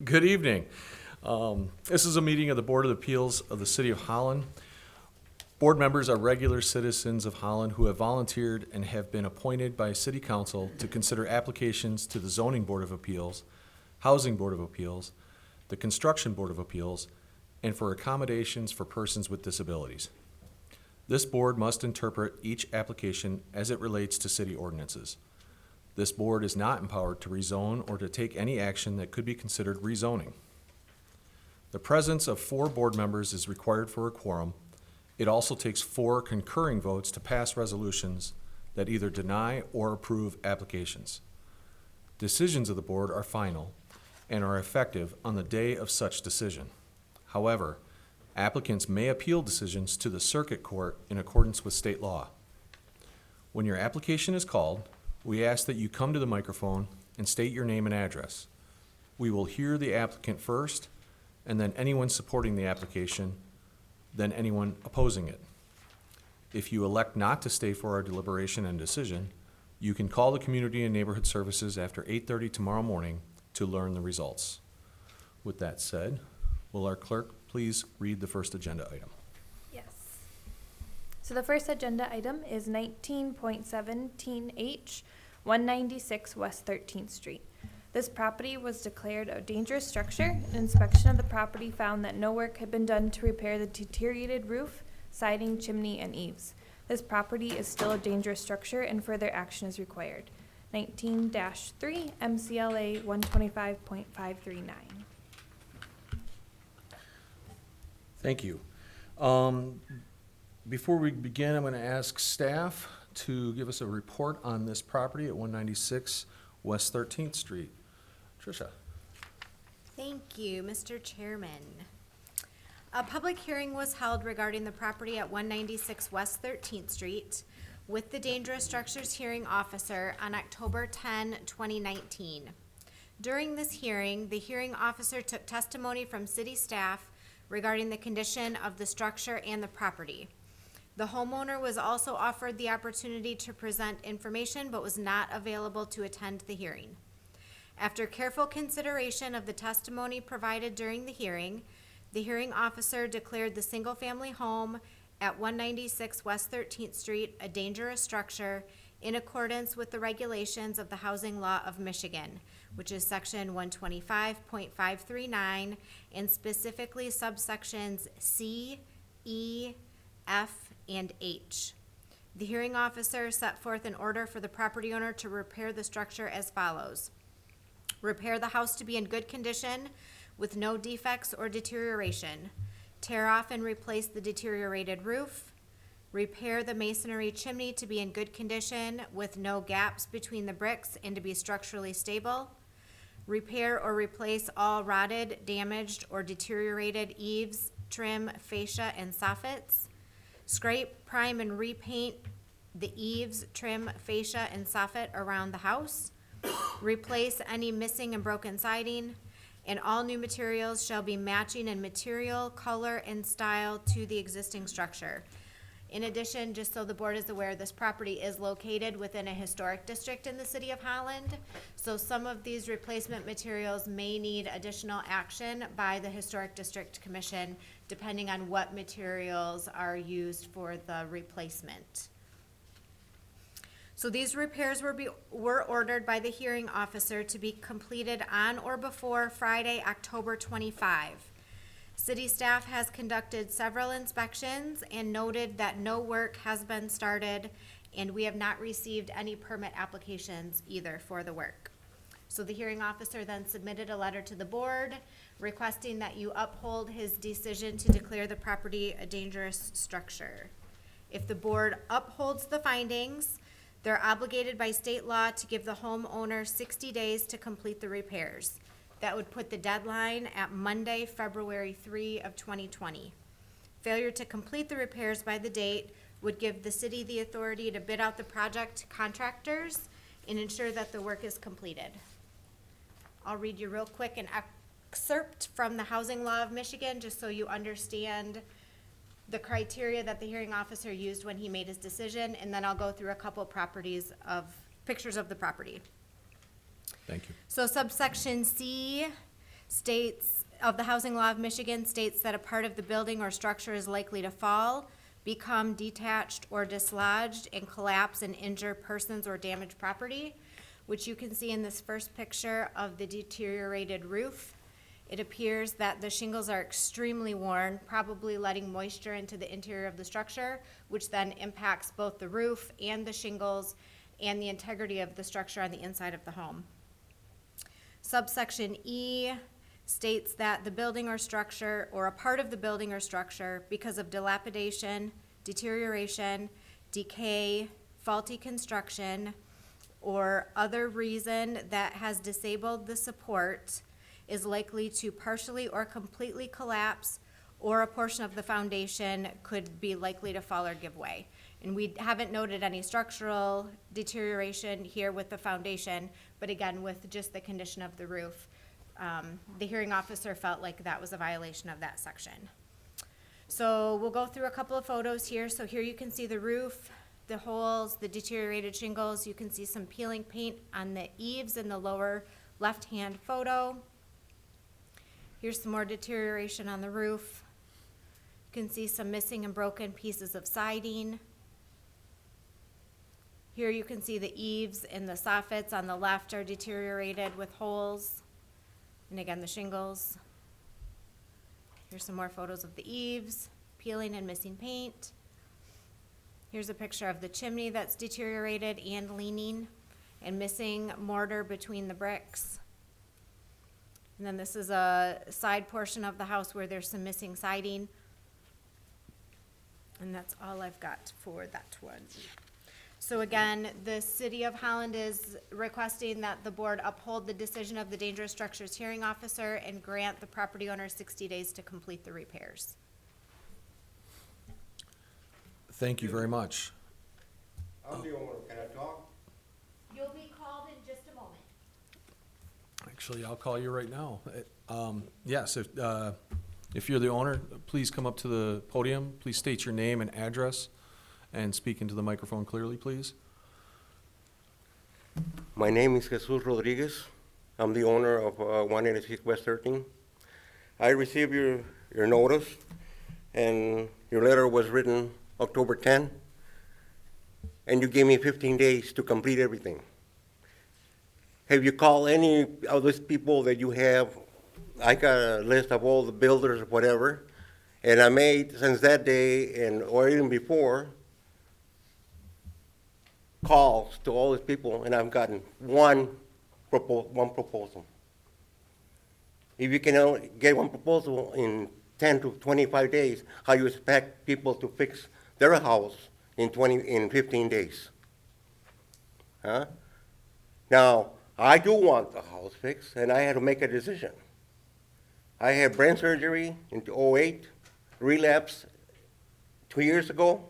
Good evening. This is a meeting of the Board of Appeals of the City of Holland. Board members are regular citizens of Holland who have volunteered and have been appointed by City Council to consider applications to the Zoning Board of Appeals, Housing Board of Appeals, the Construction Board of Appeals, and for accommodations for persons with disabilities. This board must interpret each application as it relates to city ordinances. This board is not empowered to rezone or to take any action that could be considered rezoning. The presence of 4 board members is required for a quorum. It also takes 4 concurring votes to pass resolutions that either deny or approve applications. Decisions of the board are final and are effective on the day of such decision. However, applicants may appeal decisions to the circuit court in accordance with state law. When your application is called, we ask that you come to the microphone and state your name and address. We will hear the applicant first, and then anyone supporting the application, then anyone opposing it. If you elect not to stay for our deliberation and decision, you can call the Community and Neighborhood Services after 8:30 tomorrow morning to learn the results. With that said, will our clerk please read the first agenda item? Yes. So the first agenda item is 19.17H, 196 West 13th Street. This property was declared a dangerous structure. An inspection of the property found that no work had been done to repair the deteriorated roof, siding, chimney, and eaves. This property is still a dangerous structure and further action is required. 19-3 MCLA 125.539. Thank you. Before we begin, I'm going to ask staff to give us a report on this property at 196 West 13th Street. Tricia. Thank you, Mr. Chairman. A public hearing was held regarding the property at 196 West 13th Street with the Dangerous Structures Hearing Officer on October 10, 2019. During this hearing, the hearing officer took testimony from city staff regarding the condition of the structure and the property. The homeowner was also offered the opportunity to present information but was not available to attend the hearing. After careful consideration of the testimony provided during the hearing officer declared the single-family home at 196 West 13th Street a dangerous structure in accordance with the regulations of the Housing Law of Michigan, which is section 125.539 and specifically subsections C, E, F, and H. The hearing officer set forth an order for the property owner to repair the structure as follows. Repair the house to be in good condition with no defects or deterioration. Tear off and replace the deteriorated roof. Repair the masonry chimney to be in good condition with no gaps between the bricks and to be structurally stable. Repair or replace all rotted, damaged, or deteriorated eaves, trim, fascia, and soffits. Scrape, prime, and repaint the eaves, trim, fascia, and soffit around the house. Replace any missing and broken siding. And all new materials shall be matching in material, color, and style to the existing structure. In addition, just so the board is aware, this property is located within a historic district in the city of Holland. So some of these replacement materials may need additional action by the Historic District Commission, depending on what materials are used for the replacement. So these repairs were ordered by the hearing officer to be completed on or before Friday, October 25. City staff has conducted several inspections and noted that no work has been started, and we have not received any permit applications either for the work. So the hearing officer then submitted a letter to the board requesting that you uphold his decision to declare the property a dangerous structure. If the board upholds the findings, they're obligated by state law to give the homeowner 60 days to complete the repairs. That would put the deadline at Monday, February 3 of 2020. Failure to complete the repairs by the date would give the city the authority to bid out the project to contractors and ensure that the work is completed. I'll read you real quick an excerpt from the Housing Law of Michigan, just so you understand the criteria that the hearing officer used when he made his decision, and then I'll go through a couple pictures of the property. Thank you. So subsection C of the Housing Law of Michigan states that a part of the building or structure is likely to fall, become detached or dislodged, and collapse and injure persons or damage property, which you can see in this first picture of the deteriorated roof. It appears that the shingles are extremely worn, probably letting moisture into the interior of the structure, which then impacts both the roof and the shingles and the integrity of the structure on the inside of the home. Subsection E states that the building or structure, or a part of the building or structure, because of dilapidation, deterioration, decay, faulty construction, or other reason that has disabled the support, is likely to partially or completely collapse, or a portion of the foundation could be likely to fall or give way. And we haven't noted any structural deterioration here with the foundation, but again, with just the condition of the roof, the hearing officer felt like that was a violation of that section. So we'll go through a couple of photos here. So here you can see the roof, the holes, the deteriorated shingles. You can see some peeling paint on the eaves in the lower left-hand photo. Here's some more deterioration on the roof. You can see some missing and broken pieces of siding. Here you can see the eaves and the soffits on the left are deteriorated with holes. And again, the shingles. Here's some more photos of the eaves, peeling and missing paint. Here's a picture of the chimney that's deteriorated and leaning and missing mortar between the bricks. And then this is a side portion of the house where there's some missing siding. And that's all I've got for that one. So again, the City of Holland is requesting that the board uphold the decision of the dangerous structures hearing officer and grant the property owner 60 days to complete the repairs. Thank you very much. I'm the owner, can I talk? You'll be called in just a moment. Actually, I'll call you right now. Yes, if you're the owner, please come up to the podium. Please state your name and address and speak into the microphone clearly, please. My name is Jesus Rodriguez. I'm the owner of 186 West 13. I received your notice, and your letter was written October 10, and you gave me 15 days to complete everything. Have you called any of those people that you have? I got a list of all the builders or whatever, and I made, since that day, or even before, calls to all these people, and I've gotten one proposal. If you can only get one proposal in 10 to 25 days, how you expect people to fix their house in 15 days? Huh? Now, I do want the house fixed, and I had to make a decision. I had brain surgery in 2008, relapse 2 years ago,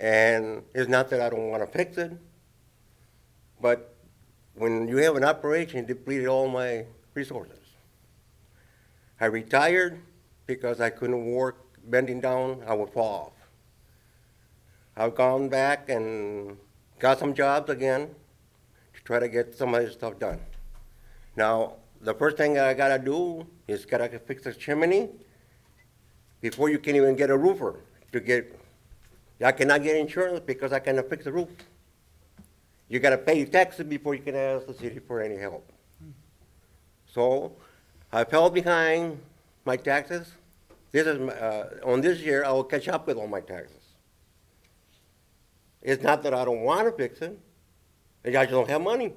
and it's not that I don't want to fix it, but when you have an operation, it depleted all my resources. I retired because I couldn't work bending down, I would fall off. I've gone back and got some jobs again to try to get some of this stuff done. Now, the first thing I gotta do is gotta fix the chimney before you can even get a roofer to get. I cannot get insurance because I cannot fix the roof. You gotta pay taxes before you can ask the city for any help. So I fell behind my taxes. This is on this year I will catch up with all my taxes. It's not that I don't want to fix it. I just don't have money.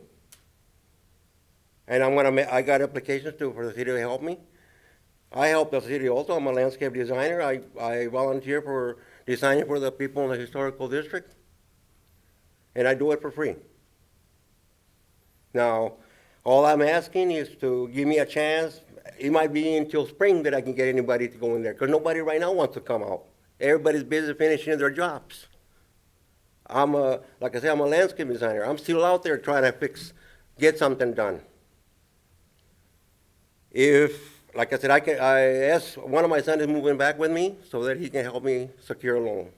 And I got applications for the city to help me. I help the city also. I'm a landscape designer. I volunteer for designing for the people in the historical district. And I do it for free. Now, all I'm asking is to give me a chance. It might be until spring that I can get anybody to go in there, because nobody right now wants to come out. Everybody's busy finishing their jobs. Like I said, I'm a landscape designer. I'm still out there trying to get something done. Like I said, I asked one of my sons is moving back with me so that he can help me secure a loan.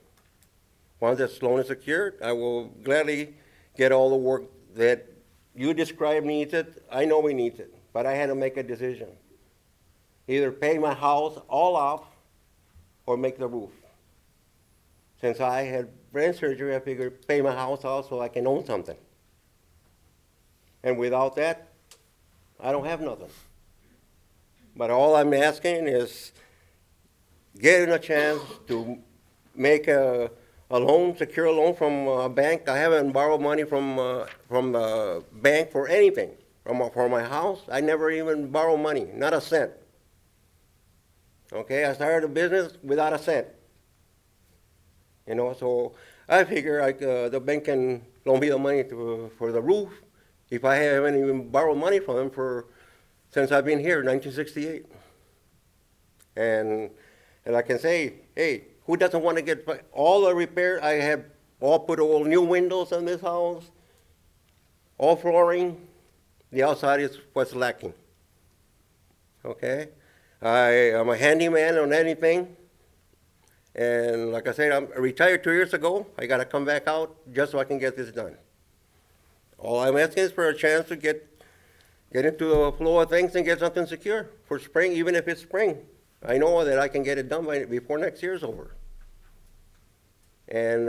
Once that loan is secured, I will gladly get all the work that you described needs it. I know we need it. but I had to make a decision. Either pay my house all off or make the roof. Since I had brain surgery, I figured pay my house off so I can own something. And without that, I don't have nothing. But all I'm asking is getting a chance to make a loan, secure loan from a bank. I haven't borrowed money from the bank for anything. For my house, I never even borrowed money, not a cent. Okay, I started a business without a cent. You know, so I figure the bank can loan me the money for the roof if I haven't even borrowed money from them since I've been here, 1968. And I can say, hey, who doesn't want to get all the repair? I have all put all new windows in this house, all flooring. The outside is what's lacking. Okay? I am a handyman on anything. And like I said, I'm retired 2 years ago. I got to come back out just so I can get this done. All I'm asking is for a chance to get into the flow of things and get something secure for spring, even if it's spring. I know that I can get it done before next year's over. And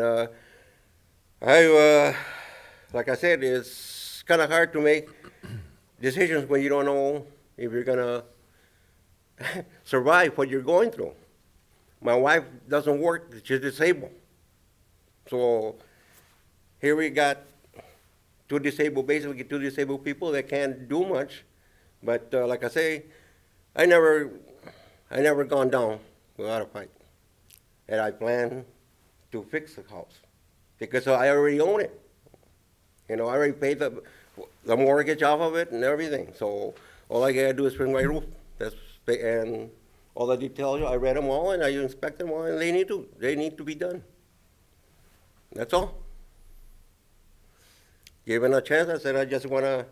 like I said, it's kind of hard to make decisions when you don't know if you're going to survive what you're going through. My wife doesn't work, she's disabled. So here we got basically two disabled people that can't do much. But like I say, I never gone down without a fight. And I plan to fix the house because I already own it. You know, I already paid the mortgage off of it and everything. So all I gotta do is fix my roof. And all the details, I read them all and I inspect them all, and they need to be done. That's all. Given a chance, I said I just want to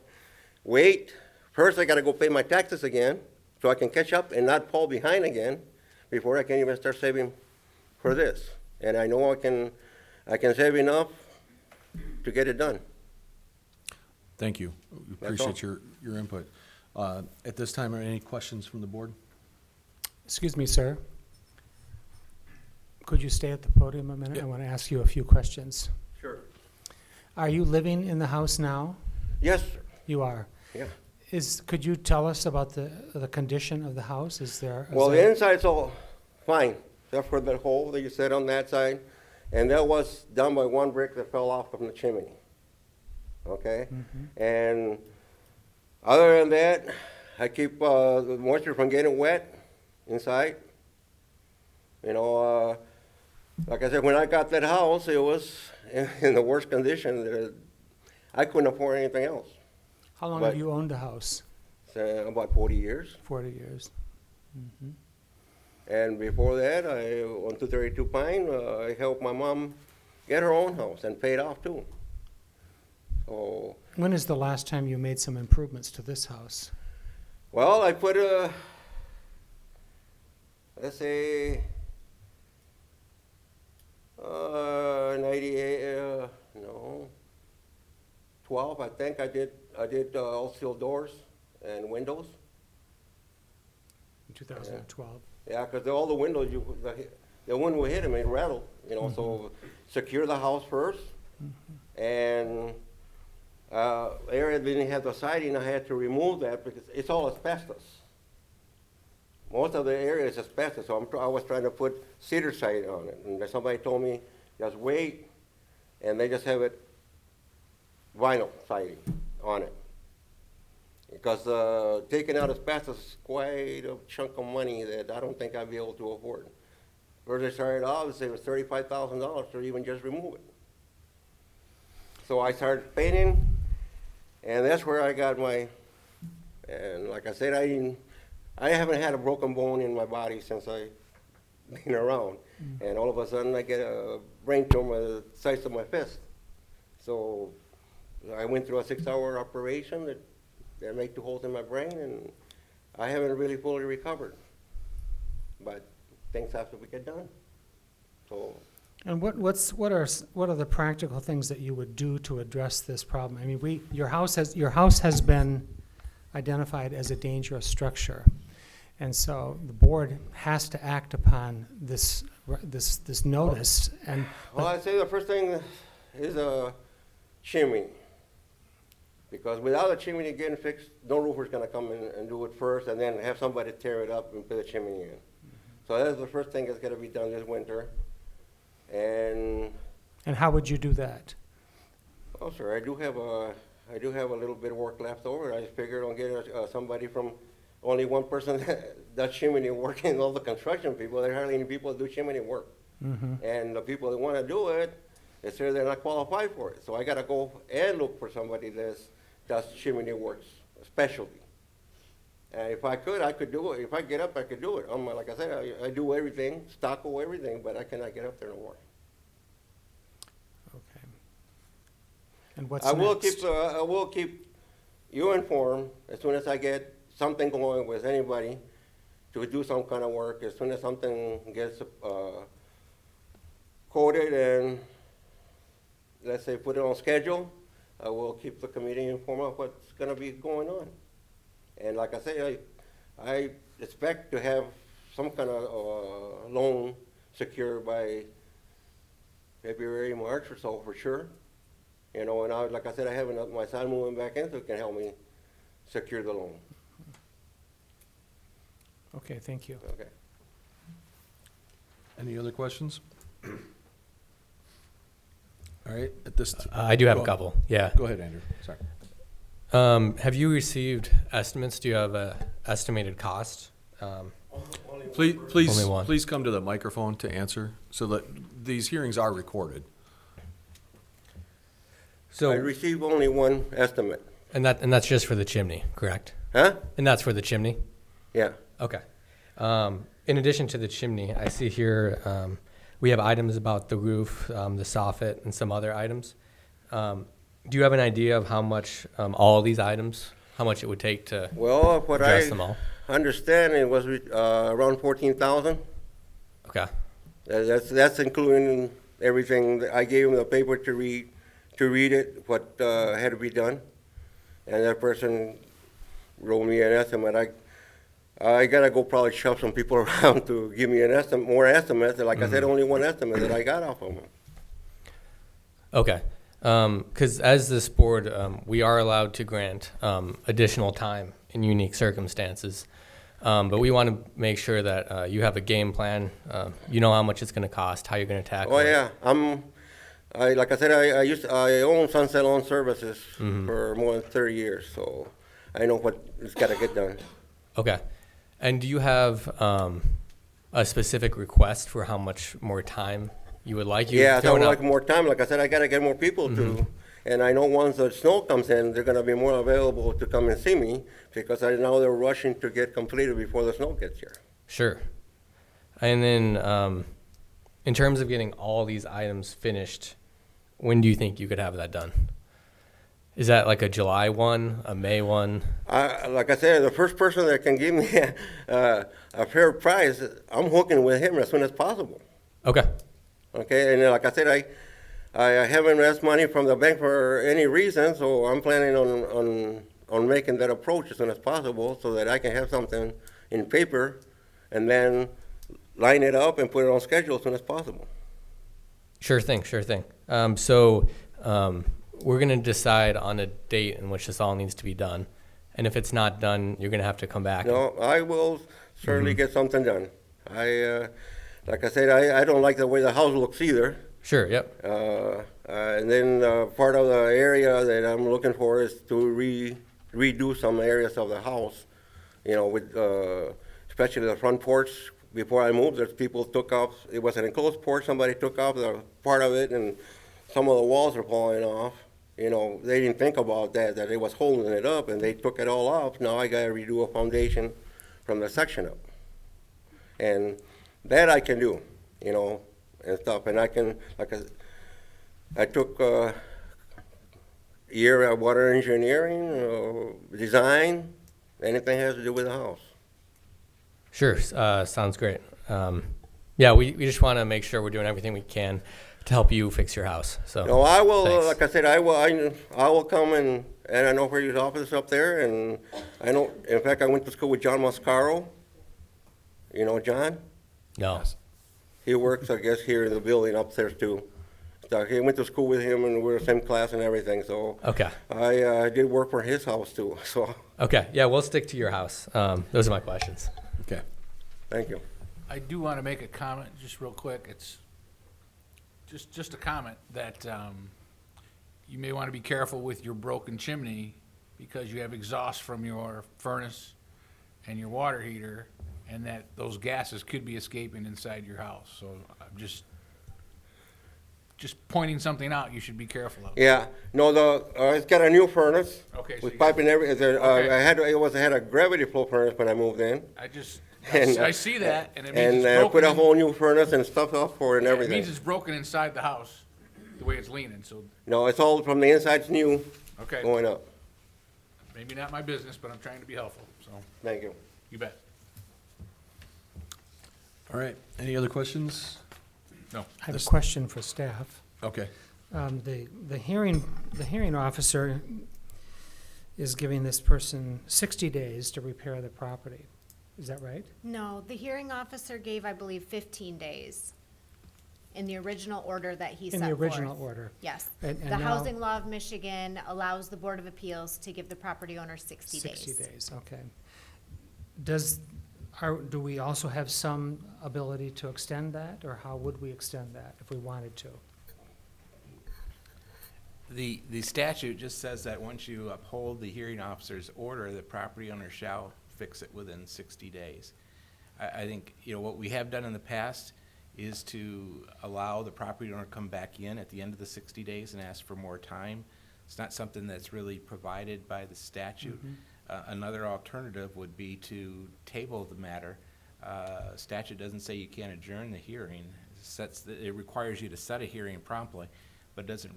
wait. First, I got to go pay my taxes again so I can catch up and not fall behind again before I can even start saving for this. And I know I can save enough to get it done. Thank you. We That's appreciate your input. At this time, are any questions from the board? Excuse me, sir. Could you stay at the podium a minute? I want to ask you a few questions. Sure. Are you living in the house now? Yes, sir. You are. Yeah. Could you tell us about the condition of the house? Well, the inside's all fine, except for the hole that you said on that side, and that was done by one brick that fell off from the chimney. Okay? Mm-hmm. And other than that, I keep the moisture from getting wet inside. You know, like I said, when I got that house, it was in the worst condition that I couldn't afford anything else. How long have you owned the house? So about 40 years. 40 years. Mm-hmm. And before that, on 232 Pine, I helped my mom get her own house and paid off too. So, When is the last time you made some improvements to this house? well, I put let's say, 98, 12, I think I did all steel doors and windows. In 2012. Yeah, because all the windows, the wind will hit them and rattle, you know, Mm-hmm. so secure the house first. Mm-hmm. And area that didn't have the siding, I had to remove that because it's all asbestos. Most of the area is asbestos, so I was trying to put cedar siding on it. And somebody told me, just wait, and they just have it vinyl siding on it. Because taking out asbestos is quite a chunk of money that I don't think I'd be able to afford. First I started off, it was $35,000 to even just remove it. So I started painting, and that's where I got and like I said, I haven't had a broken bone in my body since I've been around. And all of a sudden I get a brain tumor the size of my fist. So I went through a 6-hour operation that made 2 holes in my brain, and I haven't really fully recovered. But things have to get done. So. And what are the practical things that you would do to address this problem? I mean, your house has been identified as a dangerous structure. And so the board has to act upon this notice. And Well, I'd say the first thing is a chimney. Because without a chimney getting fixed, no roofer's gonna come in and do it first and then have somebody tear it up and put a chimney in. So that's the first thing that's gonna be done this winter. And, how would you do that? oh, sir, I do have a little bit of work left over. I figured on getting somebody from, only one person that does chimney work and all the construction people. There are hardly any people that do chimney work. And the people that wanna do it, they say they're not qualified for it. So I gotta go and look for somebody that does chimney works, specialty. And if I could, I could do it. If I get up, I could do it. Like I said, I do everything, stucco, everything, but I cannot get up there no more. Okay. And what's I will next? I will keep you informed as soon as I get something going with anybody to do some kind of work. As soon as something gets quoted and, let's say, put it on schedule, I will keep the committee informed of what's gonna be going on. And like I say, I expect to have some kind of loan secured by February, March or so for sure. You know, and like I said, I have my son moving back in so it can help me secure the loan. Okay, thank you. Okay. Any other questions? All right, at this. I do have Go a on. couple, yeah. Go ahead, Andrew, sorry. Have you received estimates? Do you have a estimated cost? Please, Only one. please come to the microphone to answer, so that these hearings are recorded. I So, received only one estimate. and that's just for the chimney, correct? Huh? And that's for the chimney? Yeah. Okay. In addition to the chimney, I see here, we have items about the roof, the soffit, and some other items. Do you have an idea of how much, all of these items, how much it would take to Well, what address I them all? understand, it was around 14,000. Okay, That's including everything. I gave him the paper to read it, what had to be done. And that person wrote me an estimate. I gotta go probably shove some people around to give me an estimate, more estimates. Like I said, only one estimate that I got off of him. okay. Because as this board, we are allowed to grant additional time in unique circumstances. But we want to make sure that you have a game plan. You know how much it's going to cost, how you're going to tackle Oh it. yeah, like I said, I own Sunset Lawn Services for more than 30 years, so I know what it's got to get done. Okay. And do you have a specific request for how much more time you would like? Yeah, so I thrown would out- like more time. Like I said, I got to get more people to, and I know once the snow comes in, they're going to be more available to come and see me because I know they're rushing to get completed before the snow gets here. Sure. And then in terms of getting all these items finished, when do you think you could have that done? Is that like a July one, a May one? Like I said, the first person that can give me a fair price, I'm hooking with him as soon as possible. Okay. Okay, and like I said, I haven't asked money from the bank for any reason, so I'm planning on making that approach as soon as possible so that I can have something in paper and then line it up and put it on schedule as soon as possible. Sure thing, sure thing. So we're going to decide on a date in which this all needs to be done. And if it's not done, you're going to have to come back. No, I will certainly get something done. Like I said, I don't like the way the house looks either. Sure, yep. And then part of the area that I'm looking for is to redo some areas of the house, you know, with especially the front porch. Before I moved, there's people took off. It was an enclosed porch. Somebody took off the part of it, and some of the walls are falling off. You know, they didn't think about that it was holding it up, and they took it all off. Now I got to redo a foundation from the section up, and that I can do, you know, and stuff. And I can, I took a year of water engineering, design, anything has to do with the house. Sure, sounds great. Yeah, we just want to make sure we're doing everything we can to help you fix your house. So No, I will. thanks. Like I said, I will come and and I know where his office is up there, and I know, in fact, I went to school with John Mascaro. You know John? No. He works, I guess, here in the building upstairs too. So he went to school with him, and we were the same class and everything, so Okay. I did work for his house too, so, Okay. Yeah, we'll stick to your house. Those are my questions. Okay. thank you. I do want to make a comment, just real quick. It's just a comment that you may want to be careful with your broken chimney because you have exhaust from your furnace and your water heater, and that those gases could be escaping inside your house. So I'm just pointing something out you should be careful of. Yeah, no, it's got a new furnace. Okay, so With you pipe got- and everything. Okay. I had a gravity flow furnace when I moved in. And, I see that, and it means And it's I broken. put a whole new furnace and stuff up for it and It everything. means it's broken inside the house, the way it's leaning, so, No, it's all from the inside's new, okay. going up. Maybe not my business, but I'm trying to be helpful, so, Thank you. you bet. All right. Any other questions? No. I have This- a question for staff. Okay. The hearing officer is giving this person 60 days to repair the property. Is that right? No, the hearing officer gave, I believe, 15 days in the original order that he set In forth. the original order. Yes. And The now- housing law of Michigan allows the Board of Appeals to give the property owner 60 days. 60 days, okay. Do we also have some ability to extend that, or how would we extend that if we wanted to? The statute just says that once you uphold the hearing officer's order, the property owner shall fix it within 60 days. I think, what we have done in the past is to allow the property owner to come back in at the end of the 60 days and ask for more time. It's not something that's really provided by the statute. Another alternative would be to table the matter. Statute doesn't say you can't adjourn the hearing. It requires you to set a hearing promptly, but doesn't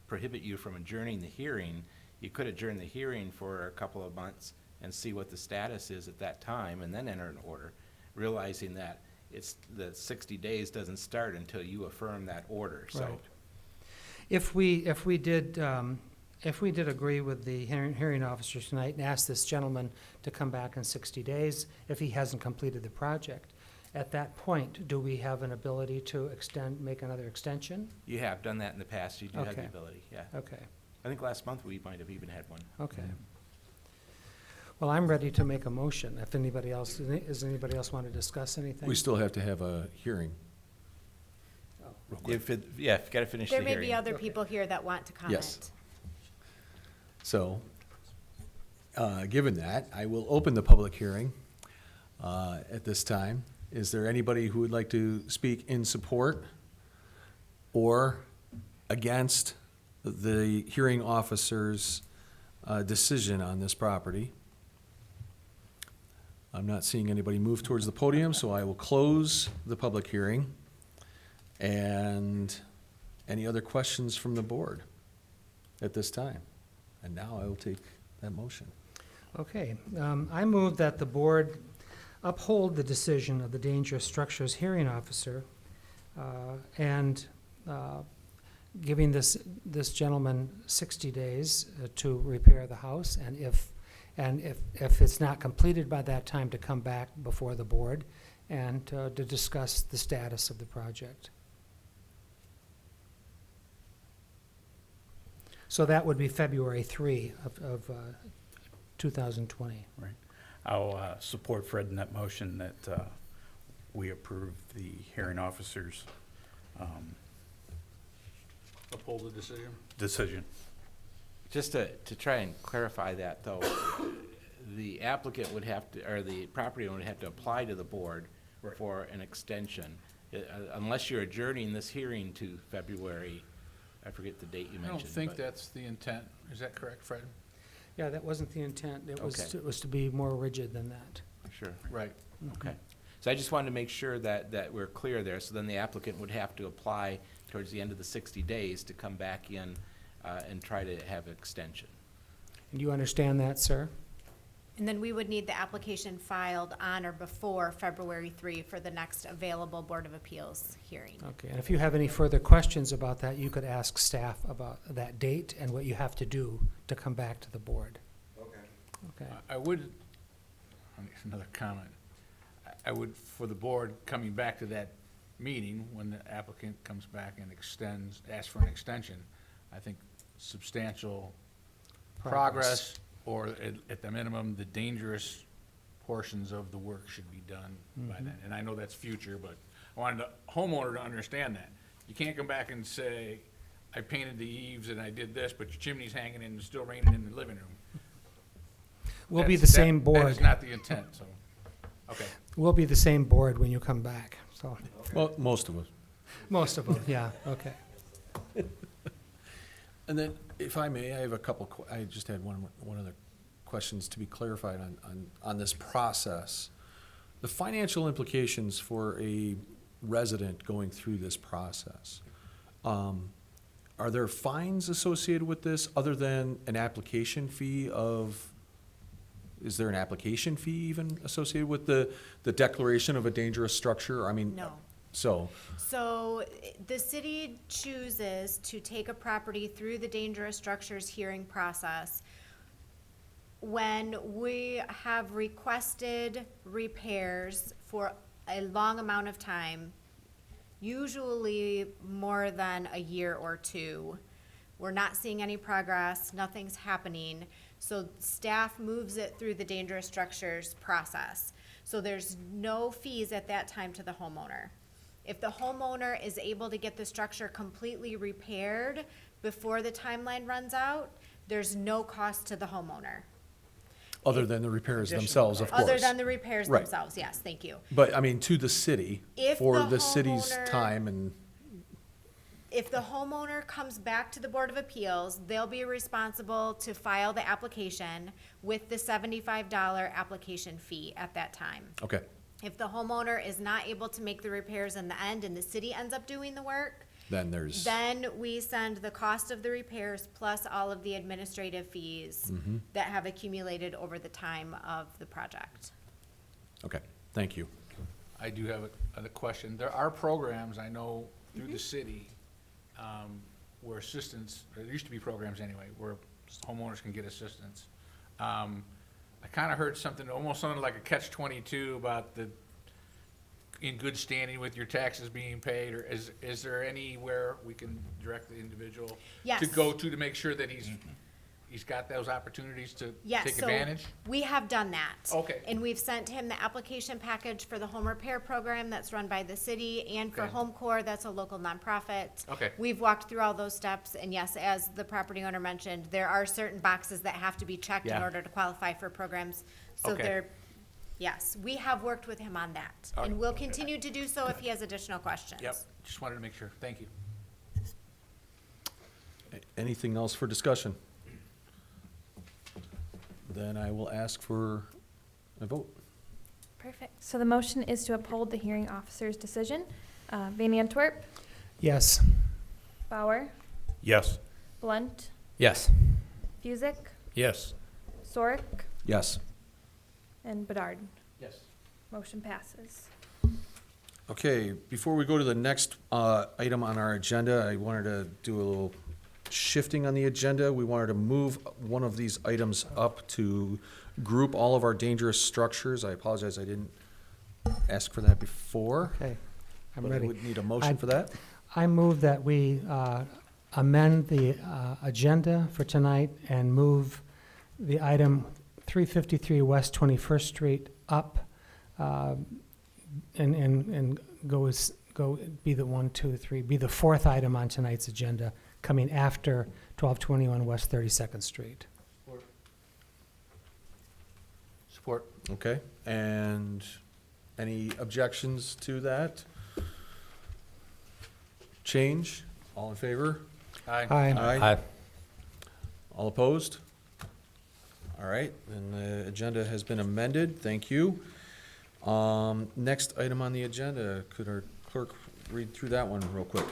prohibit you from adjourning the hearing. You could adjourn the hearing for a couple of months and see what the status is at that time, and then enter an order, realizing that the 60 days doesn't start until you affirm that order. So, Right. If we did agree with the hearing officer tonight and ask this gentleman to come back in 60 days, if he hasn't completed the project, at that point, do we have an ability to make another extension? you have done that in the past. You do have the Okay. ability. Yeah. Okay, I think last month we might have even had one. okay. Well, I'm ready to make a motion. If anybody else, does anybody else want to discuss anything? We still have to have a hearing. Real quick. If you got to finish the There hearing. may be other Okay. people here that want to comment. Yes. So, given that, I will open the public hearing at this time. Is there anybody who would like to speak in support or against the hearing officer's decision on this property? I'm not seeing anybody move towards the podium, so I will close the public hearing. And any other questions from the board at this time? And now I will take that motion. Okay, I move that the board uphold the decision of the Dangerous Structures Hearing Officer and giving this gentleman 60 days to repair the house, and if it's not completed by that time, to come back before the board and to discuss the status of the project. So that would be February 3 of 2020. Right. I'll support Fred in that motion that we approve the hearing officer's Uphold the decision. decision. Just to try and clarify that, though, the applicant would have to, or the property owner would have to apply to the board Right. for an extension. Unless you're adjourning this hearing to February, I forget the date you I mentioned. don't think but- that's the intent. Is that correct, Fred? Yeah, that wasn't the intent. It was, Okay. it was to be more rigid than that. Sure, Right. okay. So I just wanted to make sure that we're clear there, so then the applicant would have to apply towards the end of the 60 days to come back in and try to have an extension. And you understand that, sir? And then we would need the application filed on or before February 3 for the next available Board of Appeals hearing. Okay, and if you have any further questions about that, you could ask staff about that date and what you have to do to come back to the board. Okay. I would, another comment, I would, for the board coming back to that meeting, when the applicant comes back and asks for an extension, I think substantial progress, or at the minimum, the dangerous portions of the work should be done by then. And I know that's future, but I wanted the homeowner to understand that. You can't come back and say, I painted the eaves and I did this, but your chimney's hanging and it's still raining in the living room. We'll be the That's- same That board. is not the intent, so, okay. We'll be the same board when you come back, so, Well, most of us. most of them, yeah, okay. And then, if I may, I have a couple, I just had one other questions to be clarified on this process. The financial implications for a resident going through this process. Are there fines associated with this other than an application fee is there an application fee even associated with the declaration of a dangerous structure? I mean. No. So, So the city chooses to take a property through the dangerous structures hearing process when we have requested repairs for a long amount of time, usually more than a year or two. We're not seeing any progress, nothing's happening, so staff moves it through the dangerous structures process. So there's no fees at that time to the homeowner. If the homeowner is able to get the structure completely repaired before the timeline runs out, there's no cost to the homeowner. other than the repairs themselves, of course. Other than the repairs Right. themselves, yes, thank you. But, I mean, to the city, If for the the city's homeowner- time and, If the homeowner comes back to the Board of Appeals, they'll be responsible to file the application with the $75 application fee at that time. okay, If the homeowner is not able to make the repairs in the end and the city ends up doing the work, then we send the cost of the repairs plus all of the administrative fees that have accumulated over the time of the project. okay, thank you. I do have a question. There are programs, I know, through the city, where assistance, or there used to be programs anyway, where homeowners can get assistance. I kinda heard something, almost sounded like a catch-22 about the, in good standing with your taxes being paid, or is there anywhere we can direct the individual to Yes. go to make sure that he's got those opportunities to Yes, take so advantage? we have done that. Okay. And we've sent him the application package for the home repair program that's run by the city, and for Okay. Home Corps, that's a local nonprofit. Okay. We've walked through all those steps, and yes, as the property owner mentioned, there are certain boxes that have to be checked in Yeah. order to qualify for programs. So Okay. there, yes, we have worked with him on that, All and right. we'll continue to do so if he has additional questions. Yep, just wanted to make sure. Thank you. Anything else for discussion? Then I will ask for a vote. Perfect. So the motion is to uphold the hearing officer's decision. Van Antwerp, Yes. Bauer, Yes. Blunt, Yes. Fusick, Yes. Sorek, Yes. and Bedard. Yes. Motion passes. Okay, before we go to the next item on our agenda, I wanted to do a little shifting on the agenda. We wanted to move one of these items up to group all of our dangerous structures. I apologize, I didn't ask for that before. Okay, I'm But I ready. would need a motion for that. I move that we amend the agenda for tonight and move the item 353 West 21st Street up and be the 1, 2, 3, be the fourth item on tonight's agenda, coming after 1221 West 32nd Street. Support. Okay, and any objections to that? Change? All in favor? Aye. Aye. Aye. All opposed? All right, then the agenda has been amended, thank you. Next item on the agenda, could our clerk read through that one real quick,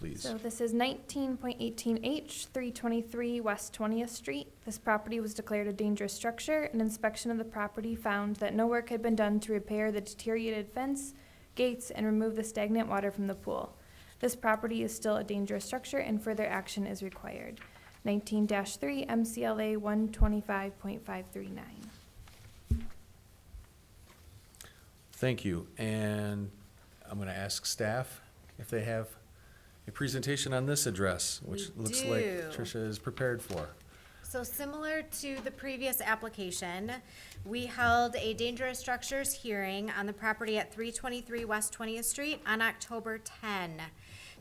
please. So this is 19.18H, 323 West 20th Street. This property was declared a dangerous structure. An inspection of the property found that no work had been done to repair the deteriorated fence, gates, and remove the stagnant water from the pool. This property is still a dangerous structure and further action is required. 19-3 MCLA 125.539. Thank you. And I'm going to ask staff if they have a presentation on this address, which We looks like do. Tricia is prepared for. So similar to the previous application, we held a dangerous structures hearing on the property at 323 West 20th Street on October 10.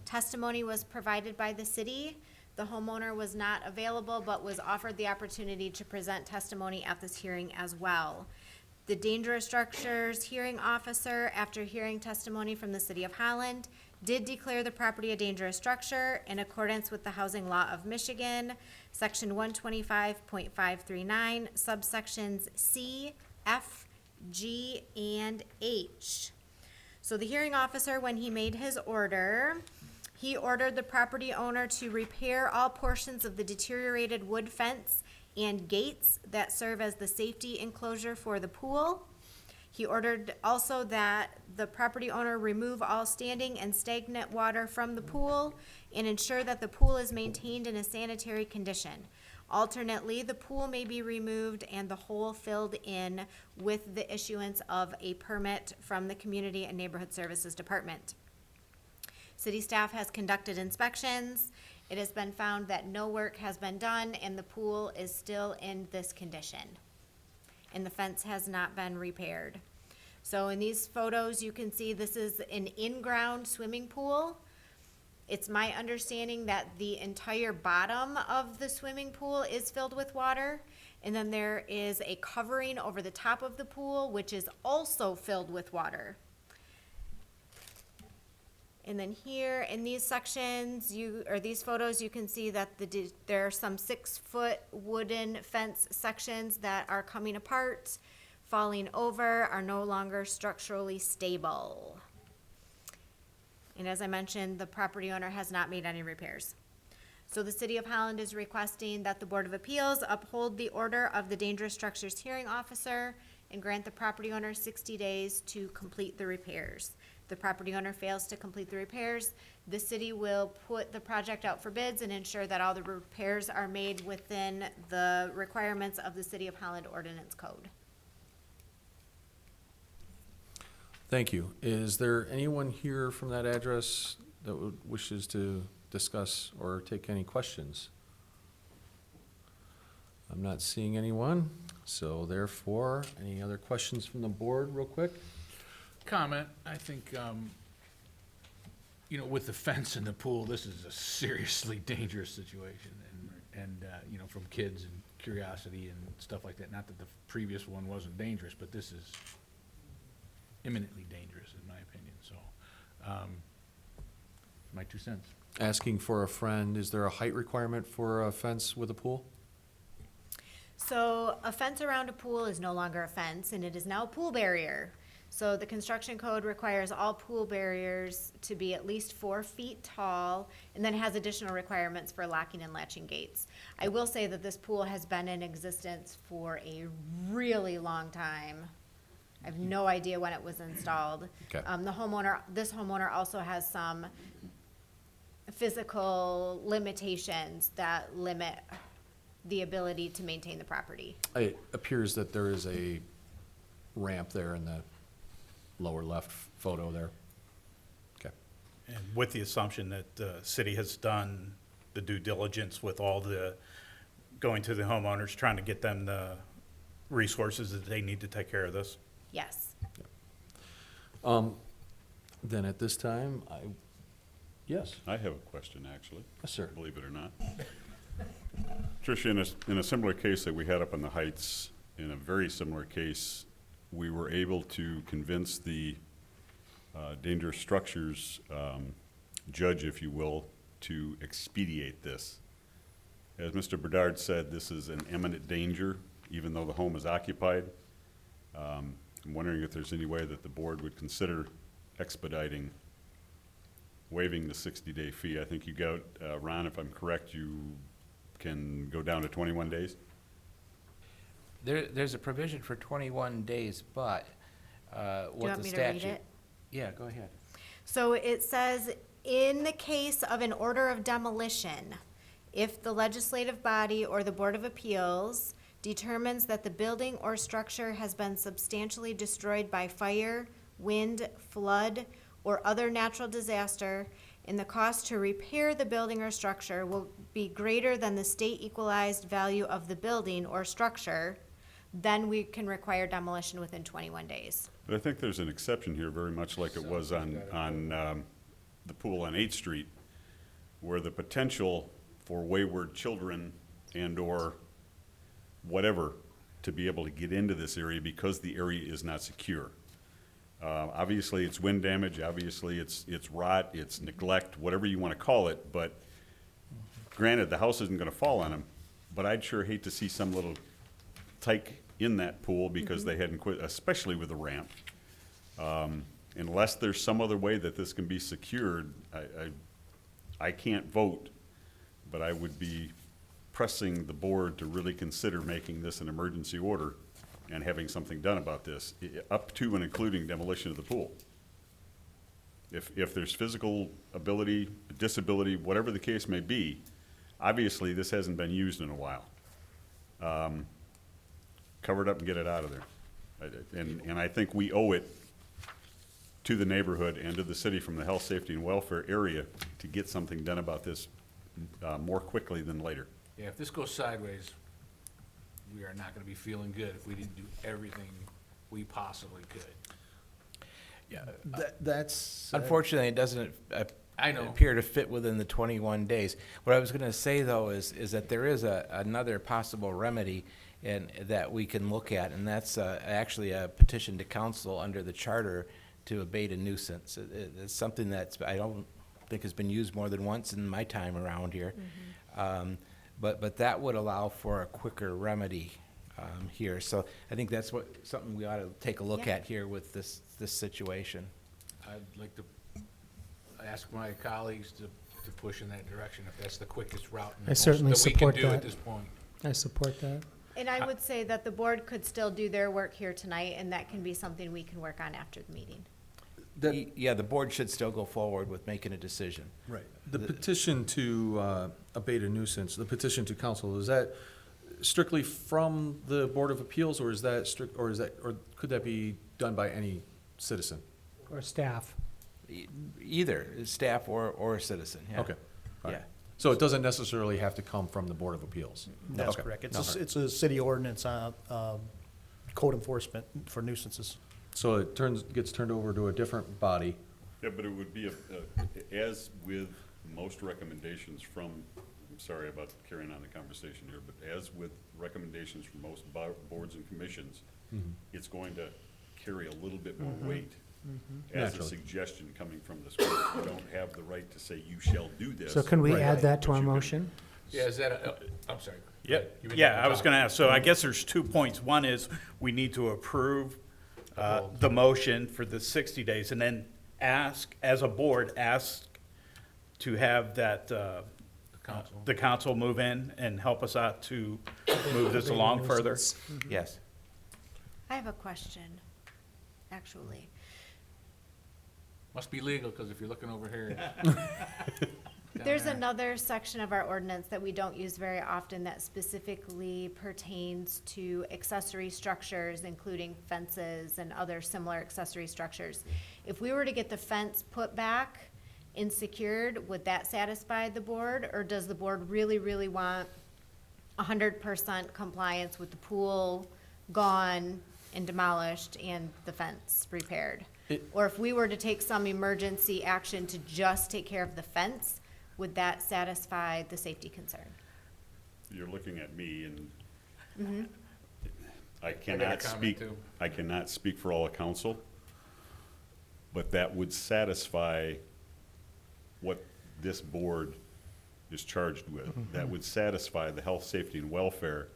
Testimony was provided by the city. The homeowner was not available, but was offered the opportunity to present testimony at this hearing as well. The dangerous structures hearing officer, after hearing testimony from the city of Holland, did declare the property a dangerous structure in accordance with the housing law of Michigan, section 125.539, subsections C, F, G, and H. So the hearing officer, when he made his order, he ordered the property owner to repair all portions of the deteriorated wood fence and gates that serve as the safety enclosure for the pool. He ordered also that the property owner remove all standing and stagnant water from the pool and ensure that the pool is maintained in a sanitary condition. Alternately, the pool may be removed and the hole filled in with the issuance of a permit from the Community and Neighborhood Services Department. City staff has conducted inspections. It has been found that no work has been done and the pool is still in this condition. And the fence has not been repaired. So in these photos, you can see this is an in-ground swimming pool. It's my understanding that the entire bottom of the swimming pool is filled with water. And then there is a covering over the top of the pool, which is also filled with water. And then here in these sections, these photos, you can see that there are some 6-foot wooden fence sections that are coming apart, falling over, are no longer structurally stable. And as I mentioned, the property owner has not made any repairs. So the City of Holland is requesting that the Board of Appeals uphold the order of the Dangerous Structures Hearing Officer and grant the property owner 60 days to complete the repairs. If the property owner fails to complete the repairs, the city will put the project out for bids and ensure that all the repairs are made within the requirements of the City of Holland Ordinance Code. Thank you. Is there anyone here from that address that wishes to discuss or take any questions? I'm not seeing anyone, so therefore, any other questions from the board real quick? Comment, I think, with the fence in the pool, this is a seriously dangerous situation, and from kids and curiosity and stuff like that. Not that the previous one wasn't dangerous, but this is imminently dangerous, in my opinion, so, my 2 cents. Asking for a friend, is there a height requirement for a fence with a pool? So a fence around a pool is no longer a fence, and it is now a pool barrier. So the construction code requires all pool barriers to be at least 4 feet tall, and then has additional requirements for locking and latching gates. I will say that this pool has been in existence for a really long time. I have no idea when it was installed. Okay. This homeowner also has some physical limitations that limit the ability to maintain the property. It appears that there is a ramp there in the lower left photo there. Okay. And with the assumption that the city has done the due diligence with all the, going to the homeowners, trying to get them the resources that they need to take care of this. Yes. Then at this time, yes, I have a question, actually, yes, sir. believe it or not. Tricia, in a similar case that we had up on the Heights, in a very similar case, we were able to convince the dangerous structures judge, if you will, to expedite this. As Mr. Bedard said, this is an imminent danger, even though the home is occupied. I'm wondering if there's any way that the board would consider expediting waiving the 60-day fee. I think you got, Ron, if I'm correct, you can go down to 21 days? There's a provision for 21 days, but Do you what want the me to read statute. it? Yeah, go ahead. So it says, in the case of an order of demolition, if the legislative body or the Board of Appeals determines that the building or structure has been substantially destroyed by fire, wind, flood, or other natural disaster, and the cost to repair the building or structure will be greater than the state equalized value of the building or structure, then we can require demolition within 21 days. But I think there's an exception here, very much like it was on the pool on 8th Street, where the potential for wayward children and/or whatever to be able to get into this area because the area is not secure. Obviously, it's wind damage, obviously, it's rot, it's neglect, whatever you want to call it, but granted, the house isn't going to fall on them, but I'd sure hate to see some little tyke in that pool because they hadn't quit, especially with the ramp. Unless there's some other way that this can be secured, I can't vote, but I would be pressing the board to really consider making this an emergency order and having something done about this, up to and including demolition of the pool. If there's physical ability, disability, whatever the case may be, obviously this hasn't been used in a while. Cover it up and get it out of there. And I think we owe it to the neighborhood and to the city from the health, safety, and welfare area to get something done about this more quickly than later. Yeah, if this goes sideways, we are not gonna be feeling good if we didn't do everything we possibly could. Yeah. That's. Unfortunately, it doesn't I know. appear to fit within the 21 days. What I was going to say, though, is that there is another possible remedy and that we can look at, and that's actually a petition to council under the charter to abate a nuisance. It's something that I don't think has been used more than once in my time around here. But that would allow for a quicker remedy here. So I think that's something we ought to take a look Yeah. at here with this situation. I'd like to ask my colleagues to push in that direction, if that's the quickest route. and the I most certainly that support we can do that. at this point. I support that. And I would say that the board could still do their work here tonight, and that can be something we can work on after the meeting. Yeah, the board should still go forward with making a decision. Right. The petition to abate a nuisance, the petition to council, is that strictly from the Board of Appeals, or is that or could that be done by any citizen? Or staff. Either staff or a citizen, yeah. Okay. All right. Yeah. So it doesn't necessarily have to come from the Board of Appeals? That's Okay. correct. No. It's a city ordinance on code enforcement for nuisances. So it gets turned over to a different body. Yeah, but it would be, as with most recommendations from, I'm sorry about carrying on the conversation here, but as with recommendations from most boards and commissions, it's going to carry a little bit more weight as a Naturally. suggestion coming from this group. You don't have the right to say, you shall do this. So can we Right. add that to But our you can- motion? Yeah, is that I'm sorry. Yep, You may yeah, want I was talk. gonna ask, so I guess there's 2 points. One is, we need to approve the motion for the 60 days, and then ask, as a board, ask to have that, Council. the council move in and help us out to move this along further. Yes. I have a question, actually. Must be legal, because if you're looking over here. There's another section of our ordinance that we don't use very often that specifically pertains to accessory structures, including fences and other similar accessory structures. If we were to get the fence put back and secured, would that satisfy the board? Or does the board really, really want 100% compliance with the pool gone and demolished and the fence repaired? Or if we were to take some emergency action to just take care of the fence, would that satisfy the safety concern? You're looking at me and I got a cannot comment speak, too. I cannot speak for all of council, but that would satisfy what this board is charged with. That would satisfy the health, safety, and welfare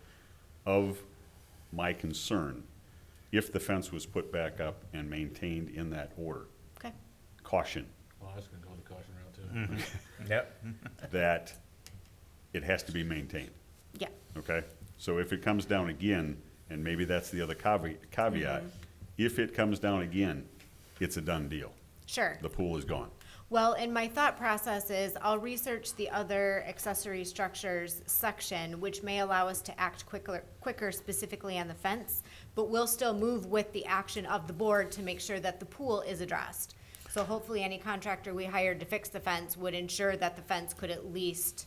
of my concern if the fence was put back up and maintained in that order. Okay, Caution, Well, I was gonna go the caution route too. Yep. that it has to be maintained, Yeah, okay? So if it comes down again, and maybe that's the other caveat, if it comes down again, it's a done deal. sure. The pool is gone. Well, and my thought process is I'll research the other accessory structures section, which may allow us to act quicker specifically on the fence, but we'll still move with the action of the board to make sure that the pool is addressed. So hopefully any contractor we hired to fix the fence would ensure that the fence could at least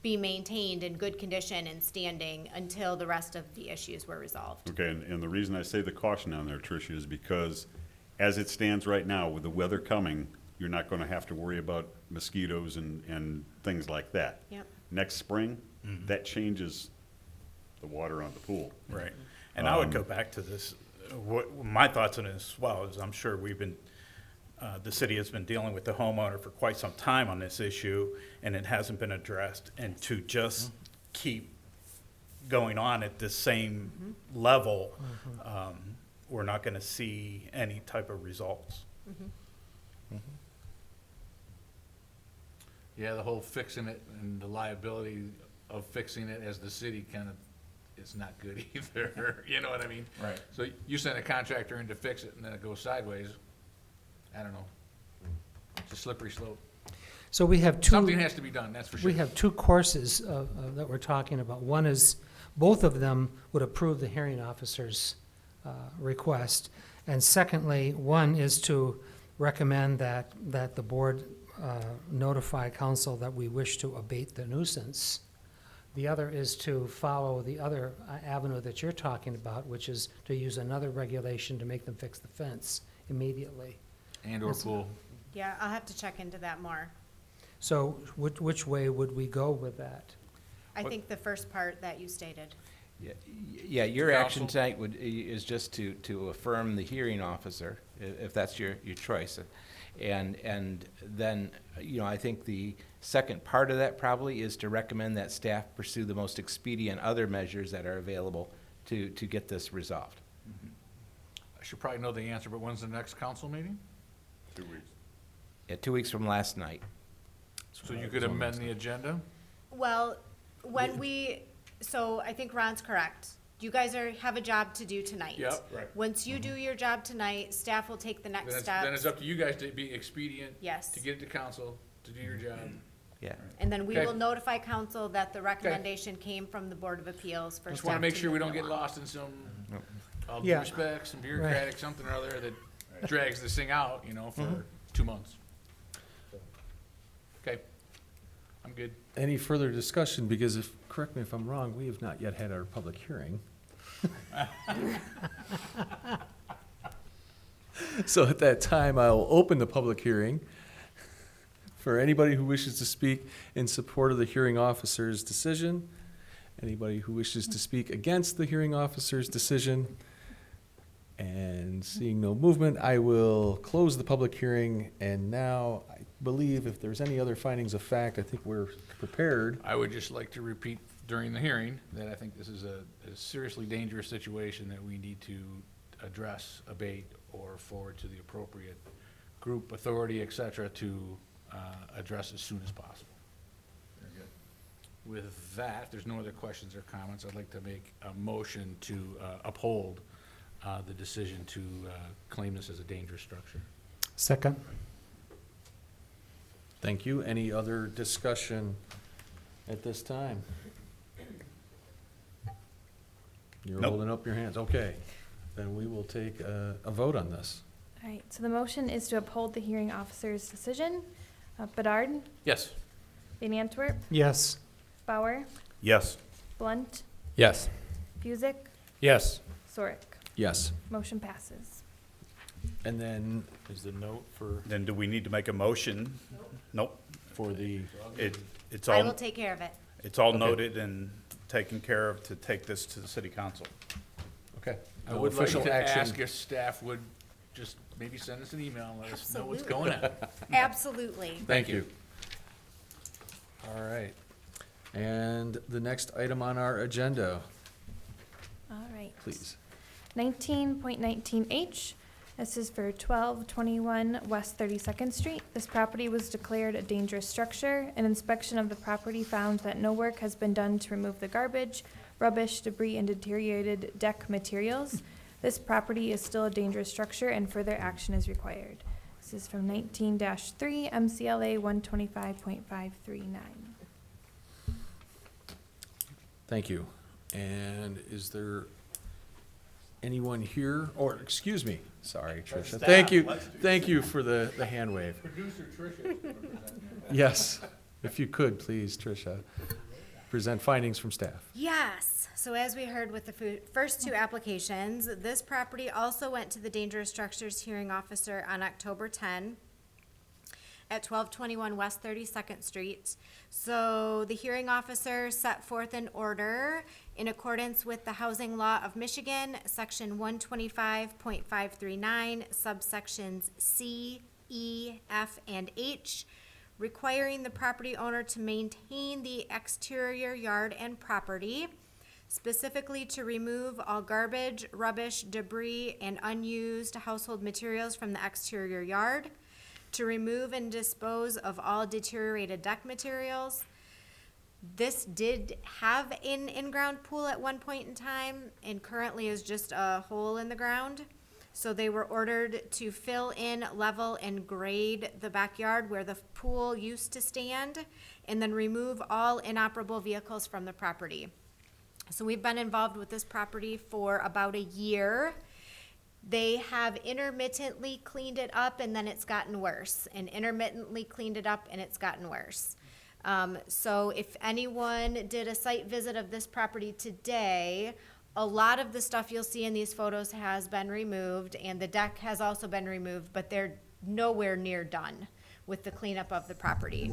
be maintained in good condition and standing until the rest of the issues were resolved. Okay, and the reason I say the caution on there, Tricia, is because as it stands right now, with the weather coming, you're not gonna have to worry about mosquitoes and things like that. Yep. Next spring, that changes the water on the pool. Right. And I would go back to this, what, my thoughts on it as well is I'm sure we've been, the city has been dealing with the homeowner for quite some time on this issue, and it hasn't been addressed. And to just keep going on at the same level, we're not gonna see any type of results. Yeah, the whole fixing it and the liability of fixing it as the city kind of is not good either, you know what I mean? Right. So you send a contractor in to fix it and then it goes sideways, I don't know. It's a slippery slope. So we have two. Something has to be done, that's for sure. We have two courses that we're talking about. One is, both of them would approve the hearing officer's request. And secondly, one is to recommend that the board notify council that we wish to abate the nuisance. The other is to follow the other avenue that you're talking about, which is to use another regulation to make them fix the fence immediately. And or pool. Yeah, I'll have to check into that more. So which way would we go with that? I think the first part that you stated. Yeah, your action Counsel? tonight is just to affirm the hearing officer, if that's your choice. And then, I think the second part of that probably is to recommend that staff pursue the most expedient other measures that are available to get this resolved. I should probably know the answer, but when's the next council meeting? 2 weeks. Yeah, 2 weeks from last night. So you could amend the agenda? Well, so I think Ron's correct. You guys have a job to do tonight. Yep. Right. Once you do your job tonight, staff will take the next Then it's steps. up to you guys to be expedient. Yes. To get it to council, to do your job. Yeah. And then we Okay. will notify council that the recommendation came from the Board of Appeals for Just staff wanna make to sure we move don't get along. lost in some, all due Yeah. respect, some bureaucratic something or other that drags this thing out, for 2 months. Okay, I'm good. Any further discussion? Because correct me if I'm wrong, we have not yet had our public hearing. So at that time, I'll open the public hearing for anybody who wishes to speak in support of the hearing officer's decision. Anybody who wishes to speak against the hearing officer's decision. And seeing no movement, I will close the public hearing. And now, I believe if there's any other findings of fact, I think we're prepared. I would just like to repeat during the hearing that I think this is a seriously dangerous situation that we need to address, abate, or forward to the appropriate group, authority, et cetera, to address as soon as possible. Very good. With that, if there's no other questions or comments, I'd like to make a motion to uphold the decision to claim this as a dangerous structure. Second? Thank you. Any other discussion at this time? You're Nope. holding up your hands. Okay. Then we will take a vote on this. All right, so the motion is to uphold the hearing officer's decision. Bedard, Yes. Van Antwerp, Yes. Bauer, Yes. Blunt, Yes. Buzick, Yes. Sorick. Yes. Motion passes. And then Is the note for? Then do we need to make a motion? Nope. for the, It's I all, will take care of it. it's all noted and taken care of to take this to the city council. okay. I would like Official to action. ask if staff would just maybe send us an email and let us know what's going on. Absolutely. Thank you. All right. And the next item on our agenda, All right. please. 19.19H, This is for 1221 West 32nd Street. This property was declared a dangerous structure. An inspection of the property found that no work has been done to remove the garbage, rubbish, debris, and deteriorated deck materials. This property is still a dangerous structure and further action is required. This is from 19-3 MCLA 125.539. Thank you. And is there anyone here, or, excuse me, sorry, Tricia. Thank you for the hand wave. Producer Tricia. Yes, if you could, please, Tricia, present findings from staff. Yes, so as we heard with the first two applications, this property also went to the Dangerous Structures Hearing Officer on October 10 at 1221 West 32nd Street. So the hearing officer set forth an order in accordance with the Housing Law of Michigan, Section 125.539, subsections C, E, F, and H, requiring the property owner to maintain the exterior yard and property, specifically to remove all garbage, rubbish, debris, and unused household materials from the exterior yard, to remove and dispose of all deteriorated deck materials. This did have an in-ground pool at one point in time and currently is just a hole in the ground. So they were ordered to fill in, level, and grade the backyard where the pool used to stand, and then remove all inoperable vehicles from the property. So we've been involved with this property for about a year. They have intermittently cleaned it up and then it's gotten worse, and intermittently cleaned it up and it's gotten worse. So if anyone did a site visit of this property today, a lot of the stuff you'll see in these photos has been removed, and the deck has also been removed, but they're nowhere near done with the cleanup of the property.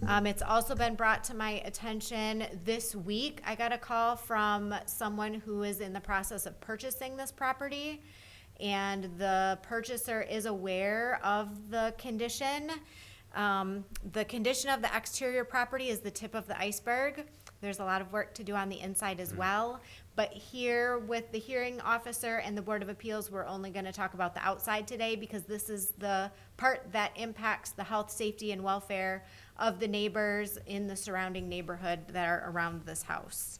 It's also been brought to my attention this week. I got a call from someone who is in the process of purchasing this property, and the purchaser is aware of the condition. The condition of the exterior property is the tip of the iceberg. There's a lot of work to do on the inside as well. But here with the hearing officer and the Board of Appeals, we're only going to talk about the outside today because this is the part that impacts the health, safety, and welfare of the neighbors in the surrounding neighborhood that are around this house.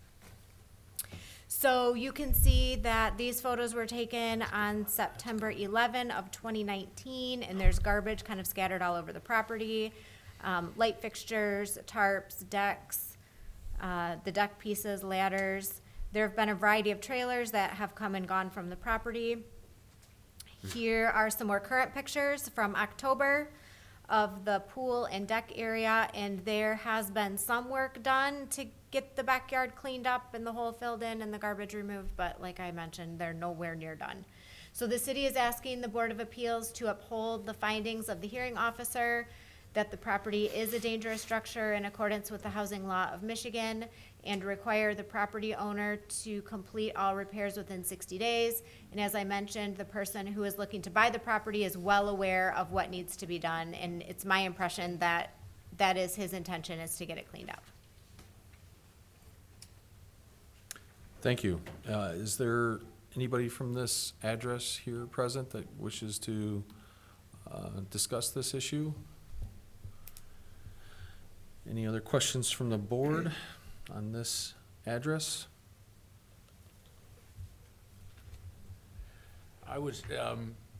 So you can see that these photos were taken on September 11 of 2019, and there's garbage kind of scattered all over the property. Light fixtures, tarps, decks, the deck pieces, ladders. There have been a variety of trailers that have come and gone from the property. Here are some more current pictures from October of the pool and deck area, and there has been some work done to get the backyard cleaned up and the hole filled in and the garbage removed, but like I mentioned, they're nowhere near done. So the city is asking the Board of Appeals to uphold the findings of the hearing officer that the property is a dangerous structure in accordance with the housing law of Michigan, and require the property owner to complete all repairs within 60 days. And as I mentioned, the person who is looking to buy the property is well aware of what needs to be done, and it's my impression that that is his intention, is to get it cleaned up. Thank you. Is there anybody from this address here present that wishes to discuss this issue? Any other questions from the board on this address? I was,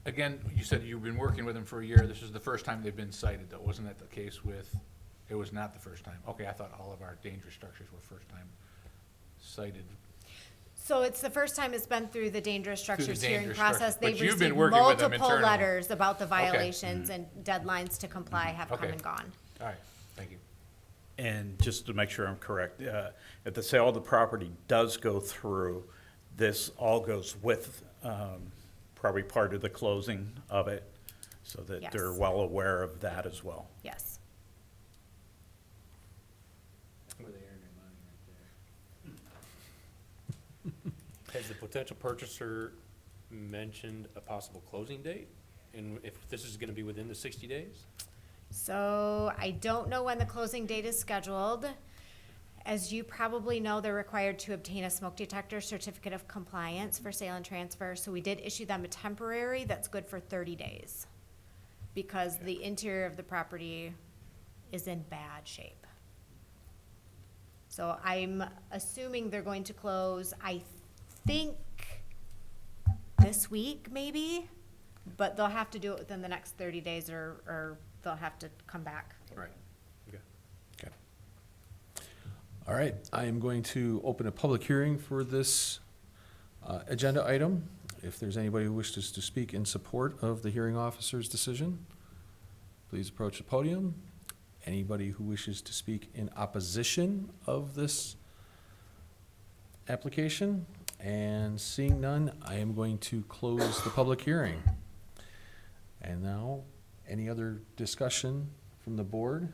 again, you said you've been working with them for a year. This is the first time they've been cited, though. Wasn't that the case with, it was not the first time? Okay, I thought all of our dangerous structures were first time cited. So it's the first time it's been through the dangerous structures hearing dangerous process. structures. But They've you've been received working with them multiple internally. letters about the violations, and deadlines to comply have come Okay. and gone. All right, thank you. And just to make sure I'm correct, if the sale of the property does go through, this all goes with probably part of the closing of it, so that they're Yes. well aware of that as well. Yes. Has the potential purchaser mentioned a possible closing date? And if this is gonna be within the 60 days? So I don't know when the closing date is scheduled. As you probably know, they're required to obtain a smoke detector certificate of compliance for sale and transfer, so we did issue them a temporary that's good for 30 days. Because the interior of the property is in bad shape. So I'm assuming they're going to close, I think, this week, maybe? But they'll have to do it within the next 30 days or they'll have to come back. Right. Okay. Okay. All right, I am going to open a public hearing for this agenda item. If there's anybody who wishes to speak in support of the hearing officer's decision, please approach the podium. Anybody who wishes to speak in opposition of this application? And seeing none, I am going to close the public hearing. And now, any other discussion from the board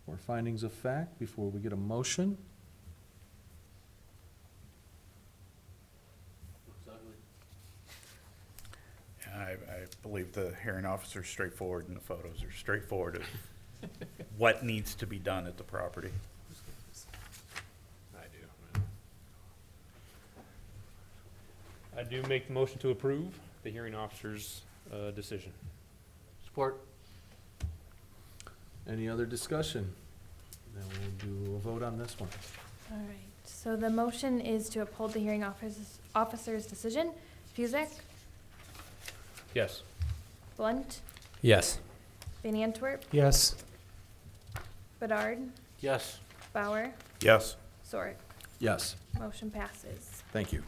or findings of fact before we get a motion? I believe the hearing officer is straightforward and the photos are straightforward of what needs to be done at the property. I do make the motion to approve the hearing officer's decision. Support. Any other discussion? Then we'll do a vote on this one. All right, so the motion is to uphold the hearing officer's decision. Fuzik, Yes. Blunt, Yes. Van Antwerp, Yes. Bedard, Yes. Bauer, Yes. Sorek. Yes, Motion passes. thank you.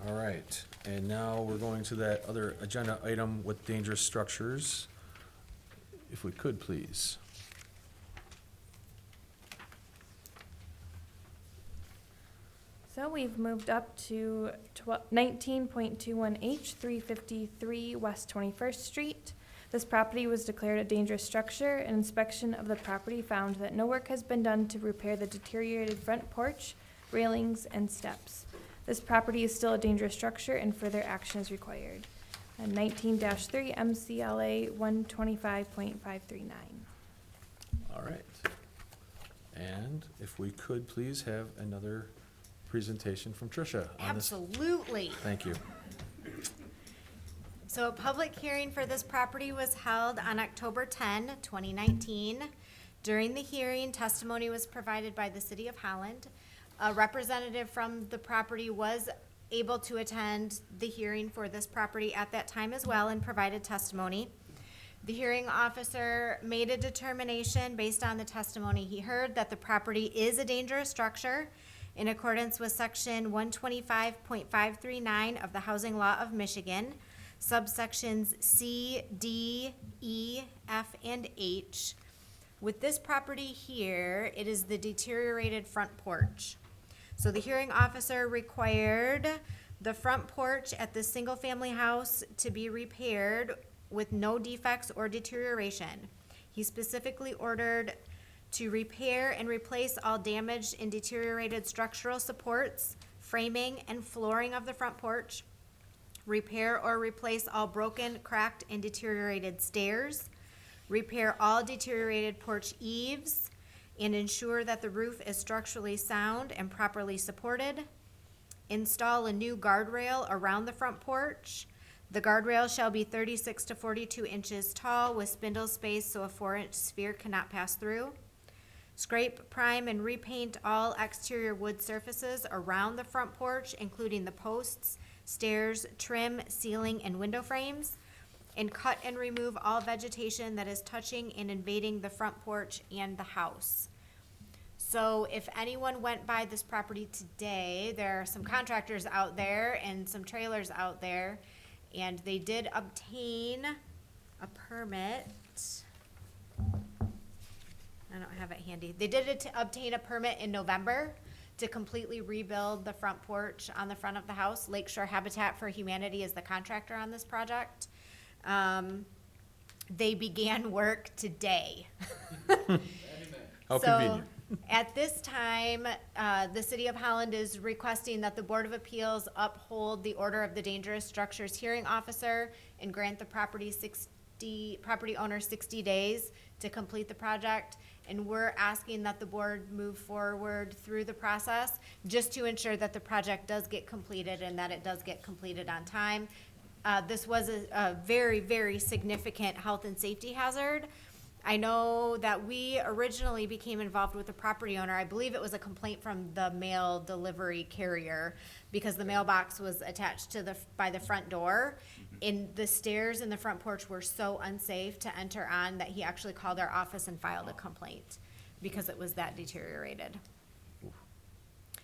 All right, and now we're going to that other agenda item with dangerous structures. If we could, please. So we've moved up to 19.21H, 353 West 21st Street. This property was declared a dangerous structure. An inspection of the property found that no work has been done to repair the deteriorated front porch, railings, and steps. This property is still a dangerous structure and further action is required. 19-3 MCLA 125.539. All right. And if we could, please have another presentation from Tricia on this. Absolutely. Thank you. So a public hearing for this property was held on October 10, 2019. During the hearing, testimony was provided by the City of Holland. A representative from the property was able to attend the hearing for this property at that time as well and provided testimony. The hearing officer made a determination based on the testimony he heard that the property is a dangerous structure in accordance with section 125.539 of the Housing Law of Michigan, subsections C, D, E, F, and H. With this property here, it is the deteriorated front porch. So the hearing officer required the front porch at this single-family house to be repaired with no defects or deterioration. He specifically ordered to repair and replace all damaged and deteriorated structural supports, framing, and flooring of the front porch, repair or replace all broken, cracked, and deteriorated stairs, repair all deteriorated porch eaves, and ensure that the roof is structurally sound and properly supported, install a new guardrail around the front porch. The guardrail shall be 36 to 42 inches tall with spindle space so a 4-inch sphere cannot pass through. Scrape, prime, and repaint all exterior wood surfaces around the front porch, including the posts, stairs, trim, ceiling, and window frames, and cut and remove all vegetation that is touching and invading the front porch and the house. So if anyone went by this property today, there are some contractors out there and some trailers out there, and they did obtain a permit. I don't have it handy. They did obtain a permit in November to completely rebuild the front porch on the front of the house. Lakeshore Habitat for Humanity is the contractor on this project. They began work today. How So, convenient. at this time, the City of Holland is requesting that the Board of Appeals uphold the order of the Dangerous Structures Hearing Officer and grant the property owner 60 days to complete the project. and we're asking that the board move forward through the process just to ensure that the project does get completed and that it does get completed on time. This was a very, very significant health and safety hazard. I know that we originally became involved with the property owner. I believe it was a complaint from the mail delivery carrier because the mailbox was attached to by the front door. And the stairs in the front porch were so unsafe to enter on that he actually called our office and filed a complaint because it was that deteriorated.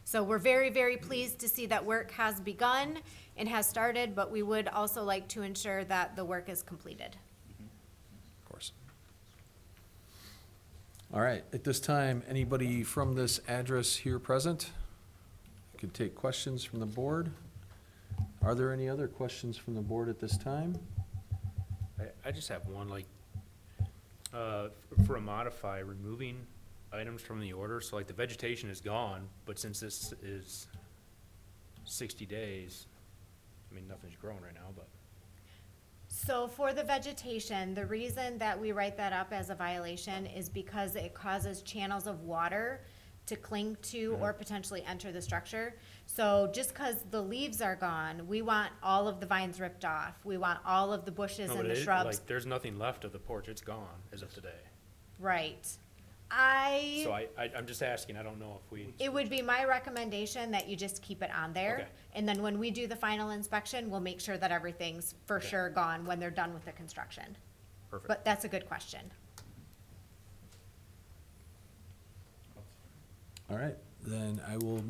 So we're very, very pleased to see that work has begun and has started, but we would also like to ensure that the work is completed. Of course. All right, at this time, anybody from this address here present? I could take questions from the board. Are there any other questions from the board at this time? I just have one, like, for a modify, removing items from the order, so like the vegetation is gone, but since this is 60 days, I mean, nothing's growing right now, but. So for the vegetation, the reason that we write that up as a violation is because it causes channels of water to cling to or potentially enter the structure. So just because the leaves are gone, we want all of the vines ripped off. We want all of the bushes No, and but the it- shrubs. Like, there's nothing left of the porch, it's gone as of today. Right. So I'm just asking, I don't know if we, It would be my recommendation that you just keep it on there. Okay. And then when we do the final inspection, we'll make sure that everything's for Okay. sure gone when they're done with the construction. perfect. But that's a good question. All right, then I will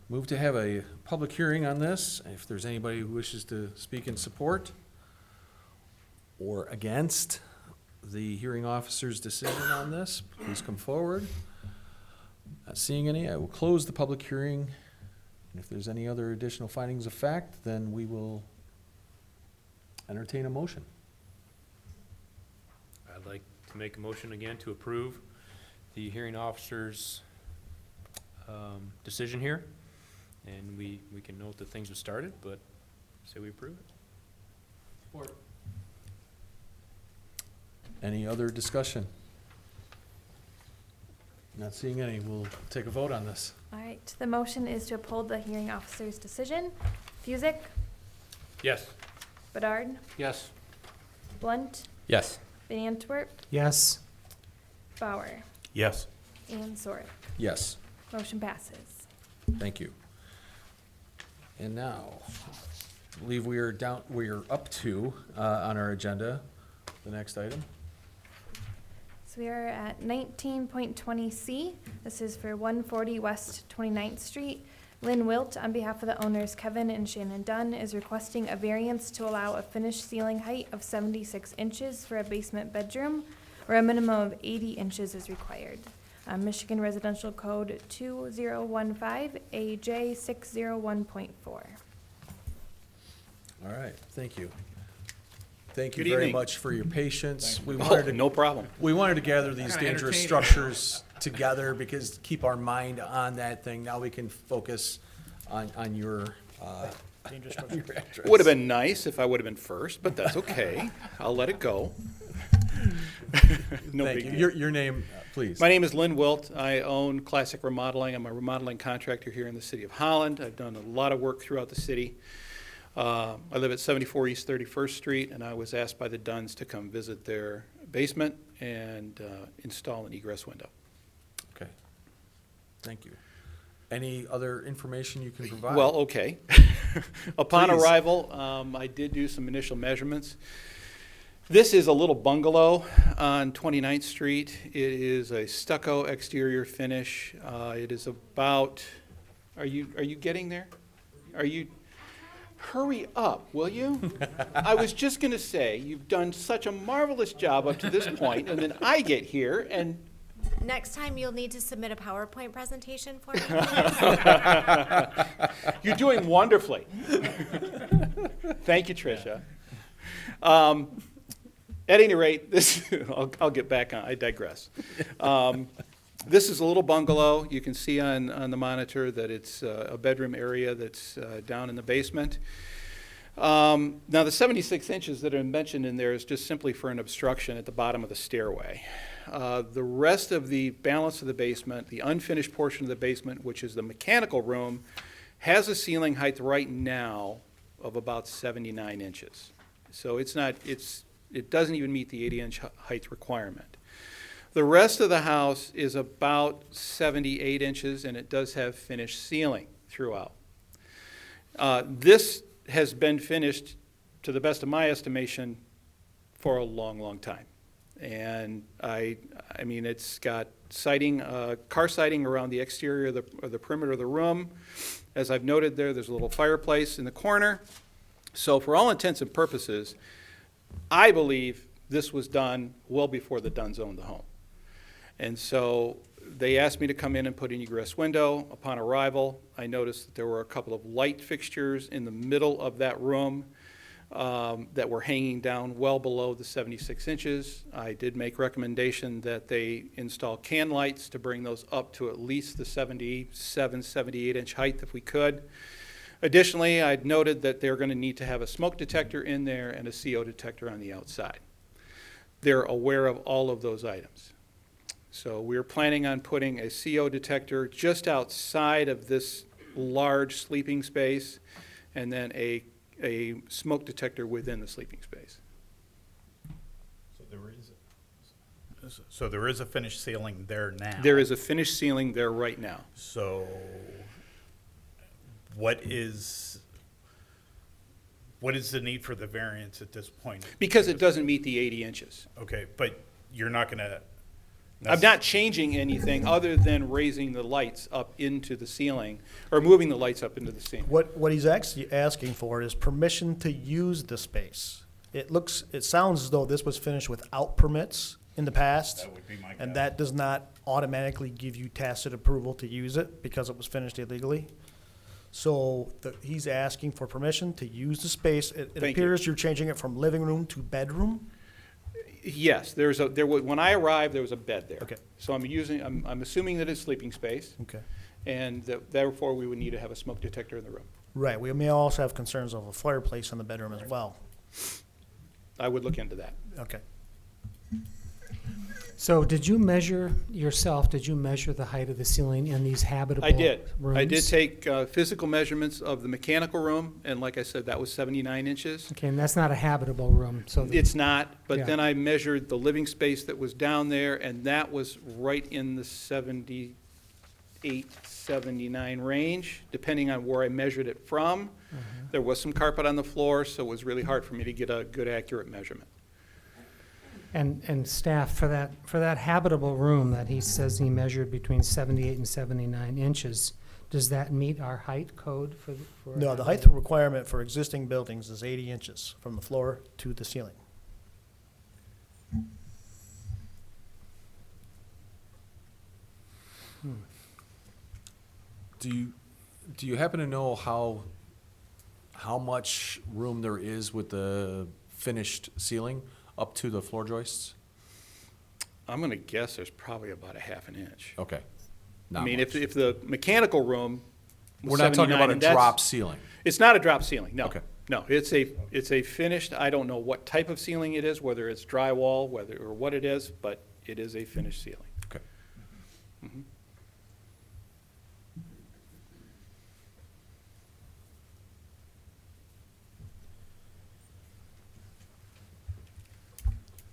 move to have a public hearing on this. If there's anybody who wishes to speak in support or against the hearing officer's decision on this, please come forward. Not seeing any, I will close the public hearing. And if there's any other additional findings of fact, then we will entertain a motion. I'd like to make a motion again to approve the hearing officer's decision here. And we can note that things have started, but say we approve it. Any other discussion? Not seeing any, we'll take a vote on this. All right, the motion is to uphold the hearing officer's decision. Fusick, Yes. Bedard, Yes. Blunt, Yes. Van Antwerp, Yes. Bauer, Yes. and Sorek. Yes. Motion passes. Thank you. And now, I believe we are up to, on our agenda, the next item. So we are at 19.20C. This is for 140 West 29th Street. Lynn Wilt, on behalf of the owners Kevin and Shannon Dunn, is requesting a variance to allow a finished ceiling height of 76 inches for a basement bedroom, where a minimum of 80 inches is required. Michigan Residential Code 2015 AJ 601.4. All right, thank you. Thank you Good very evening. much for your patience. We Oh, wanted to, no problem. we wanted to gather these Kinda dangerous entertaining. structures together because keep our mind on that thing. Now we can focus on your, Dangerous on structure. your address. It would have been nice if I would have been first, but that's okay. I'll let it go. No Thank big you. deal. Your name, please. My name is Lynn Wilt. I own Classic Remodeling. I'm a remodeling contractor here in the city of Holland. I've done a lot of work throughout the city. I live at 74 East 31st Street, and I was asked by the Dunns to come visit their basement and install an egress window. Okay. Thank you. Any other information you can provide? Well, okay. Upon Please. arrival, I did do some initial measurements. This is a little bungalow on 29th Street. It is a stucco exterior finish. It is about, are you getting there? Are you, hurry up, will you? I was just gonna say, you've done such a marvelous job up to this point, and then I get here and Next time, you'll need to submit a PowerPoint presentation for me. you're doing wonderfully. Thank you, Tricia. At any rate, this, I'll get back on, I digress. This is a little bungalow. You can see on the monitor that it's a bedroom area that's down in the basement. Now, the 76 inches that are mentioned in there is just simply for an obstruction at the bottom of the stairway. The rest of the balance of the basement, the unfinished portion of the basement, which is the mechanical room, has a ceiling height right now of about 79 inches. So it doesn't even meet the 80-inch height requirement. The rest of the house is about 78 inches, and it does have finished ceiling throughout. This has been finished, to the best of my estimation, for a long, long time. And I mean, it's got siding, car siding around the exterior of the perimeter of the room. As I've noted there's a little fireplace in the corner. So for all intents and purposes, I believe this was done well before the Dunns owned the home. And so they asked me to come in and put an egress window. Upon arrival, I noticed that there were a couple of light fixtures in the middle of that room that were hanging down well below the 76 inches. I did make recommendation that they install can lights to bring those up to at least the 77, 78 inch height if we could. Additionally, I'd noted that they're going to need to have a smoke detector in there and a CO detector on the outside. They're aware of all of those items. So we're planning on putting a CO detector just outside of this large sleeping space, and then a smoke detector within the sleeping space. So there is a finished ceiling there now? There is a finished ceiling there right now. So what is the need for the variance at this point? Because it doesn't meet the 80 inches. Okay, but you're not going to... I'm not changing anything other than raising the lights up into the ceiling, or moving the lights up into the ceiling. What he's actually asking for is permission to use the space. It sounds as though this was finished without permits in the past. That would be my guess. And that does not automatically give you tacit approval to use it because it was finished illegally. So he's asking for permission to use the space. It Thank you. appears you're changing it from living room to bedroom. Yes, when I arrived, there was a bed there. Okay. So I'm assuming that it's sleeping space, Okay. and therefore we would need to have a smoke detector in the room. Right. We may also have concerns of a fireplace in the bedroom as well. I would look into that. Okay. So did you measure yourself, did you measure the height of the ceiling in these habitable I did. rooms? I did take physical measurements of the mechanical room, and like I said, that was 79 inches. Okay, and that's not a habitable room, so. It's not, but Yeah. then I measured the living space that was down there, and that was right in the 78, 79 range, depending on where I measured it from. There was some carpet on the floor, so it was really hard for me to get a good, accurate measurement. And staff, for that habitable room that he says he measured between 78 and 79 inches, does that meet our height code for? No, the height requirement for existing buildings is 80 inches from the floor to the ceiling. Do you happen to know how much room there is with the finished ceiling up to the floor joists? I'm gonna guess there's probably about a half an inch. Okay. I Not mean, much. if the mechanical room was We're not talking 79, about a and that's- drop ceiling. It's not a drop ceiling, no. Okay. No, it's a finished, I don't know what type of ceiling it is, whether it's drywall, or what it is, but it is a finished ceiling. Okay. Mhm.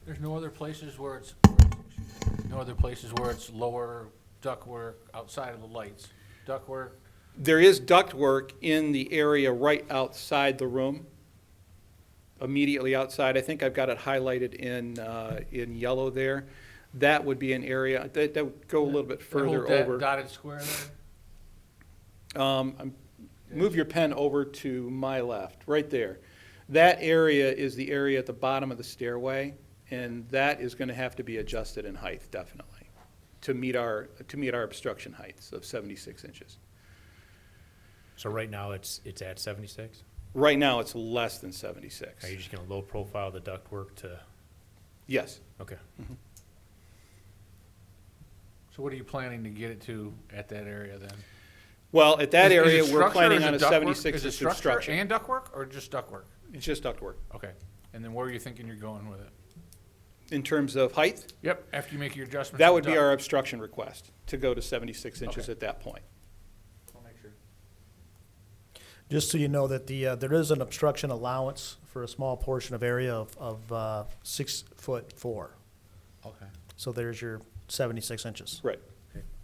There's no other places where it's lower ductwork outside of the lights? Ductwork? There is ductwork in the area right outside the room, immediately outside. I think I've got it highlighted in yellow there. That would be an area, that would go a little bit further That over. dotted square there? Move your pen over to my left, right there. That area is the area at the bottom of the stairway, and that is going to have to be adjusted in height, definitely, to meet our obstruction heights of 76 inches. So right now, it's at 76? Right now, it's less than 76. Are you just gonna low profile the ductwork to, Yes. okay. So what are you planning to get it to at that area then? Well, at that Is it area, we're structure, planning is on it a ductwork? 76 Is it inch structure structure. and ductwork, or just ductwork? It's just ductwork. Okay. And then where are you thinking you're going with it? In terms of height, Yep, after you make your adjustments. that to would the be duct. our obstruction request, to go to 76 inches Okay. at that point. I'll make sure. Just so you know that there is an obstruction allowance for a small portion of area of 6'4". Okay. So there's your 76 inches. Right.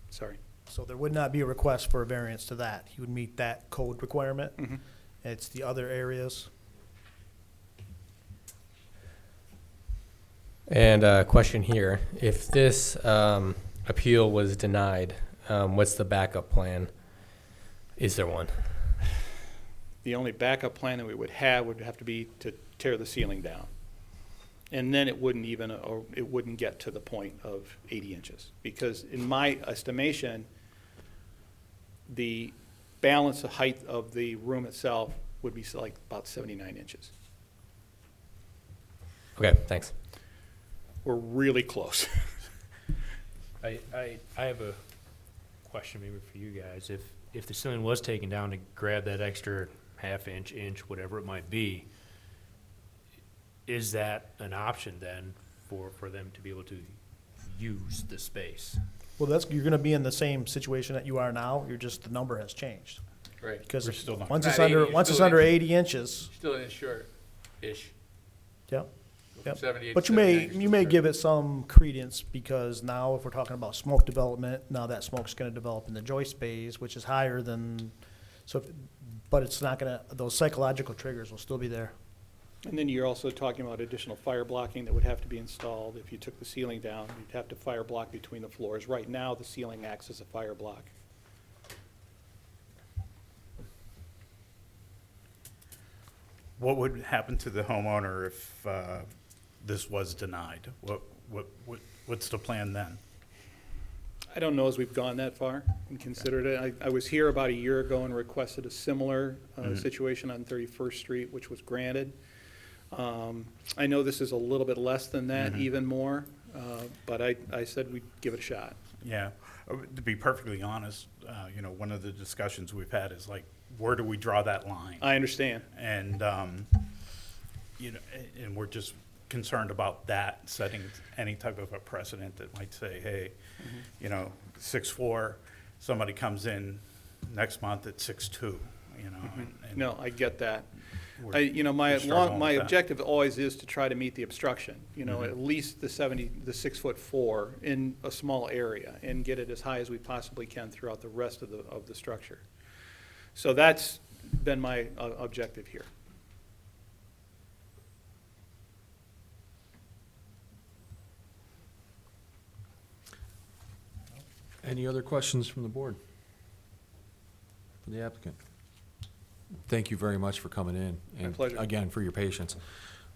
Sorry. So there would not be a request for a variance to that. He would meet that code requirement. Mhm. It's the other areas. And a question here, if this appeal was denied, what's the backup plan? Is there one? The only backup plan that we would have to be to tear the ceiling down. And then it wouldn't even, or it wouldn't get to the point of 80 inches. Because in my estimation, the balance of height of the room itself would be like about 79 inches. Okay, thanks. We're really close. I have a question maybe for you guys. If the ceiling was taken down to grab that extra half inch, whatever it might be, is that an option then for them to be able to use the space? Well, you're gonna be in the same situation that you are now. The number has changed. Right. Because We're still not- once Not it's 80, under, you're once it's still under in- 80 inches, Still in short-ish. yep. From Yep. 78 But to you may, 79 you may short. give it some credence, because now if we're talking about smoke development, now that smoke's gonna develop in the joist bays, which is higher than, but it's not gonna, those psychological triggers will still be there. And then you're also talking about additional fire blocking that would have to be installed. If you took the ceiling down, you'd have to fire block between the floors. Right now, the ceiling acts as a fire block. What would happen to the homeowner if this was denied? What's the plan then? I don't know as we've gone that far and considered it. I was here about a year ago and requested a similar situation on 31st Street, which was granted. I know this is a little bit less than that, even more, but I said we'd give it a shot. Yeah, to be perfectly honest, one of the discussions we've had is like, where do we draw that line? I understand. And, and we're just concerned about that, setting any type of a precedent that might say, hey, 6'4", somebody comes in next month at 6'2", and No, I get that. we're- My we're struggling my with that. objective always is to try to meet the obstruction, at least the 6'4" in a small area, and get it as high as we possibly can throughout the rest of the structure. So that's been my objective here. Any other questions from the board? For the applicant? Thank you very much for coming in. My pleasure. And again, for your patience.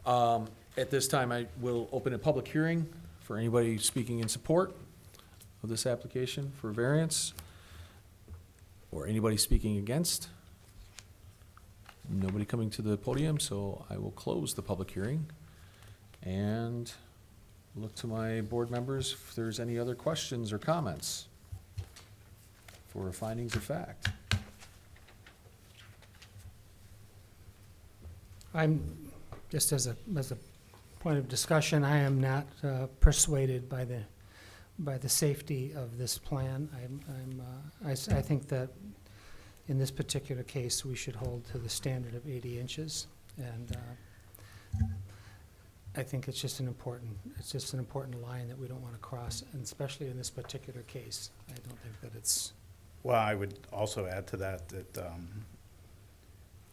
At this time, I will open a public hearing for anybody speaking in support of this application for variance, or anybody speaking against. Nobody coming to the podium, so I will close the public hearing and look to my board members if there's any other questions or comments for findings of fact. Just as a point of discussion, I am not persuaded by the safety of this plan. I think that in this particular case, we should hold to the standard of 80 inches. And I think it's just an important line that we don't want to cross, and especially in this particular case. I don't think that it's, Well, I would also add to that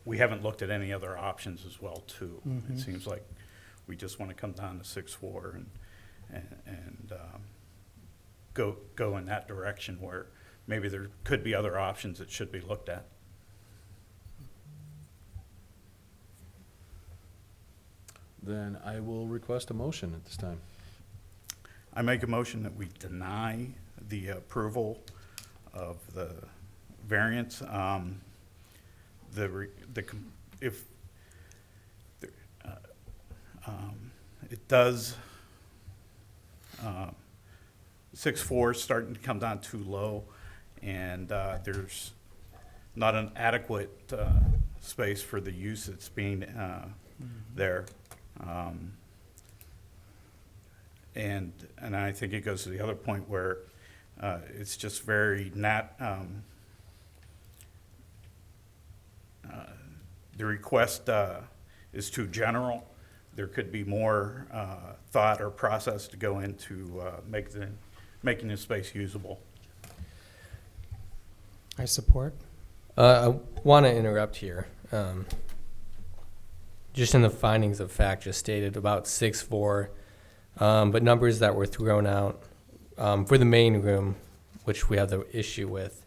we haven't looked at any other options as well, too. It seems like we just want to come down to 6'4" and go in that direction, where maybe there could be other options that should be looked at. Then I will request a motion at this time. I make a motion that we deny the approval of the variance. If it does, 6'4" is starting to come down too low, and there's not an adequate space for the use that's being there. And I think it goes to the other point where it's just very not, the request is too general. There could be more thought or process to go into making the space usable. I support. I want to interrupt here. Just in the findings of fact, just stated about 6'4", but numbers that were thrown out for the main room, which we have the issue with.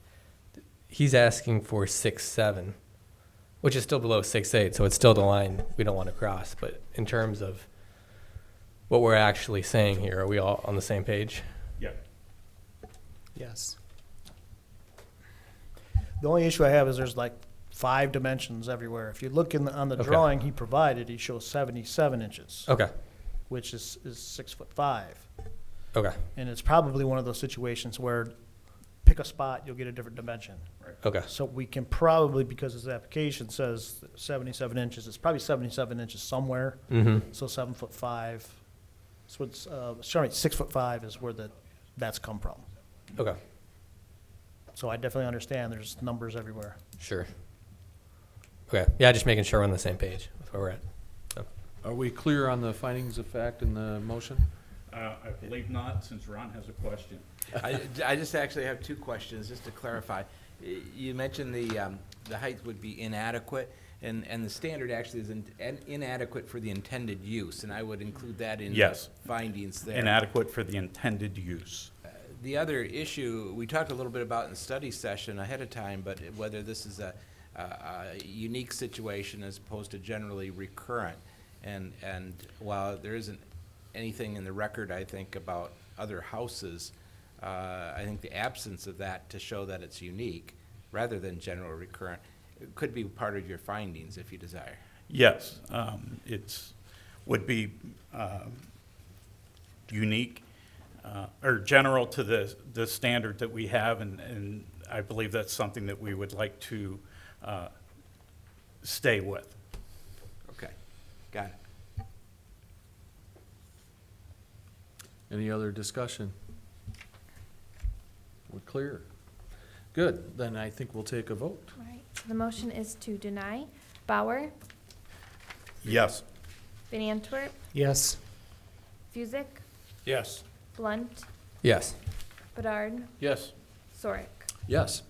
He's asking for 6'7", which is still below 6'8", so it's still the line we don't want to cross. But in terms of what we're actually saying here, are we all on the same page? Yeah. Yes. The only issue I have is there's like 5 dimensions everywhere. If you look on the Okay. drawing he provided, he shows 77 inches, Okay. which is 6'5". Okay. And it's probably one of those situations where pick a spot, you'll get a different dimension. Okay. So we can probably, because his application says 77 inches, it's probably 77 inches somewhere. Mm-hmm. So 7'5". So it's, sorry, 6'5" is where that's come from. Okay. So I definitely understand there's numbers everywhere. Sure. Okay. Yeah, just making sure we're on the same page with where we're at. Are we clear on the findings of fact in the motion? I believe not, since Ron has a question. I just actually have 2 questions, just to clarify. You mentioned the height would be inadequate, and the standard actually is inadequate for the intended use, and I would include that in Yes. the findings there. Inadequate for the intended use. The other issue, we talked a little bit about in the study session ahead of time, but whether this is a unique situation as opposed to generally recurrent. And while there isn't anything in the record, I think, about other houses, I think the absence of that to show that it's unique rather than general recurrent could be part of your findings if you desire. Yes, would be unique or general to the standard that we have, and I believe that's something that we would like to stay with. Okay, got it. Any other discussion? We're clear. Good, then I think we'll take a vote. All right, so the motion is to deny. Bauer, Yes. Van Antwerp, Yes. Fusick, Yes. Blunt, Yes. Bedard, Yes. Sorick. Yes,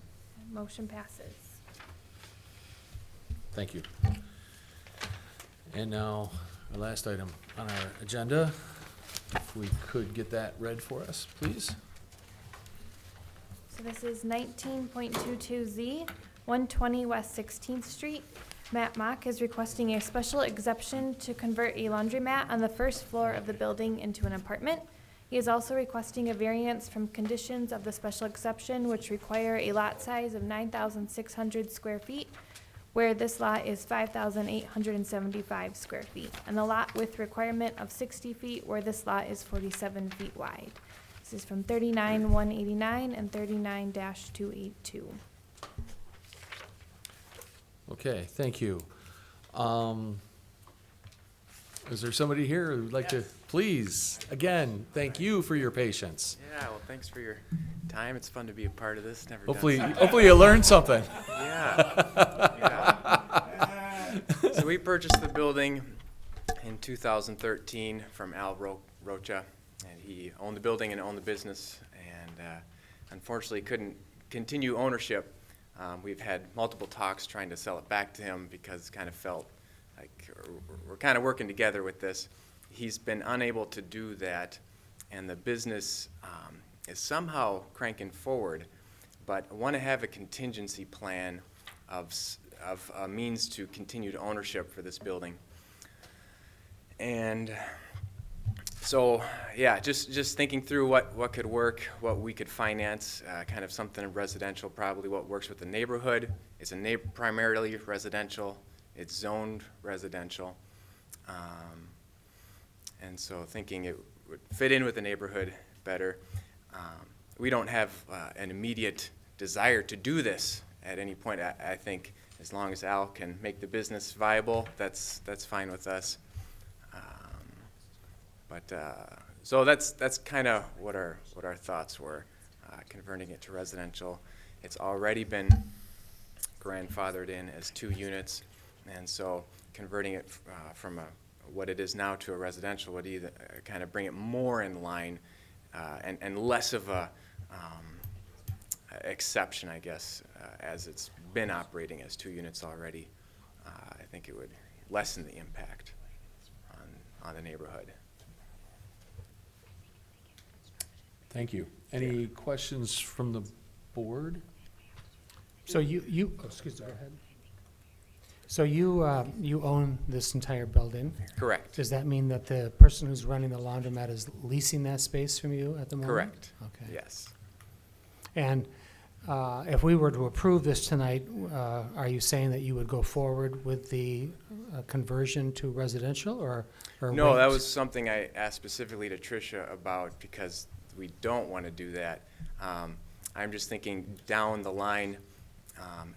Motion passes. thank you. And now, our last item on our agenda, if we could get that read for us, please. So this is 19.22Z, 120 West 16th Street. Matt Mock is requesting a special exception to convert a laundromat on the first floor of the building into an apartment. He is also requesting a variance from conditions of the special exception, which require a lot size of 9,600 square feet, where this lot is 5,875 square feet, and a lot with requirement of 60 feet, where this lot is 47 feet wide. This is from 39-189 and 39-282. Okay, thank you. Is there somebody here who would like to, please, again, thank you for your patience. Yeah, well, thanks for your time. It's fun to be a part of this. Never Hopefully, done hopefully you learned something. Yeah. So we purchased the building in 2013 from Al Rocha, and he owned the building and owned the business, and unfortunately couldn't continue ownership. We've had multiple talks trying to sell it back to him because it kind of felt like we're kind of working together with this. He's been unable to do that, and the business is somehow cranking forward, but I want to have a contingency plan of a means to continued ownership for this building. And so, yeah, just thinking through what could work, what we could finance, kind of something residential, probably what works with the neighborhood. It's primarily residential. It's zoned residential. And so thinking it would fit in with the neighborhood better. We don't have an immediate desire to do this at any point. I think as long as Al can make the business viable, that's fine with us. But, so that's kind of what our thoughts were, converting it to residential. It's already been grandfathered in as 2 units, and so converting it from what it is now to a residential would either kind of bring it more in line and less of a exception, I guess, as it's been operating as 2 units already. I think it would lessen the impact on the neighborhood. Thank you. Any questions from the board? So excuse me, go ahead. So you own this entire building? Correct. Does that mean that the person who's running the laundromat is leasing that space from you at the moment? Correct. Okay. Yes. And if we were to approve this tonight, are you saying that you would go forward with the conversion to residential, or No, that wait? was something I asked specifically to Tricia about, because we don't want to do that. I'm just thinking down the line,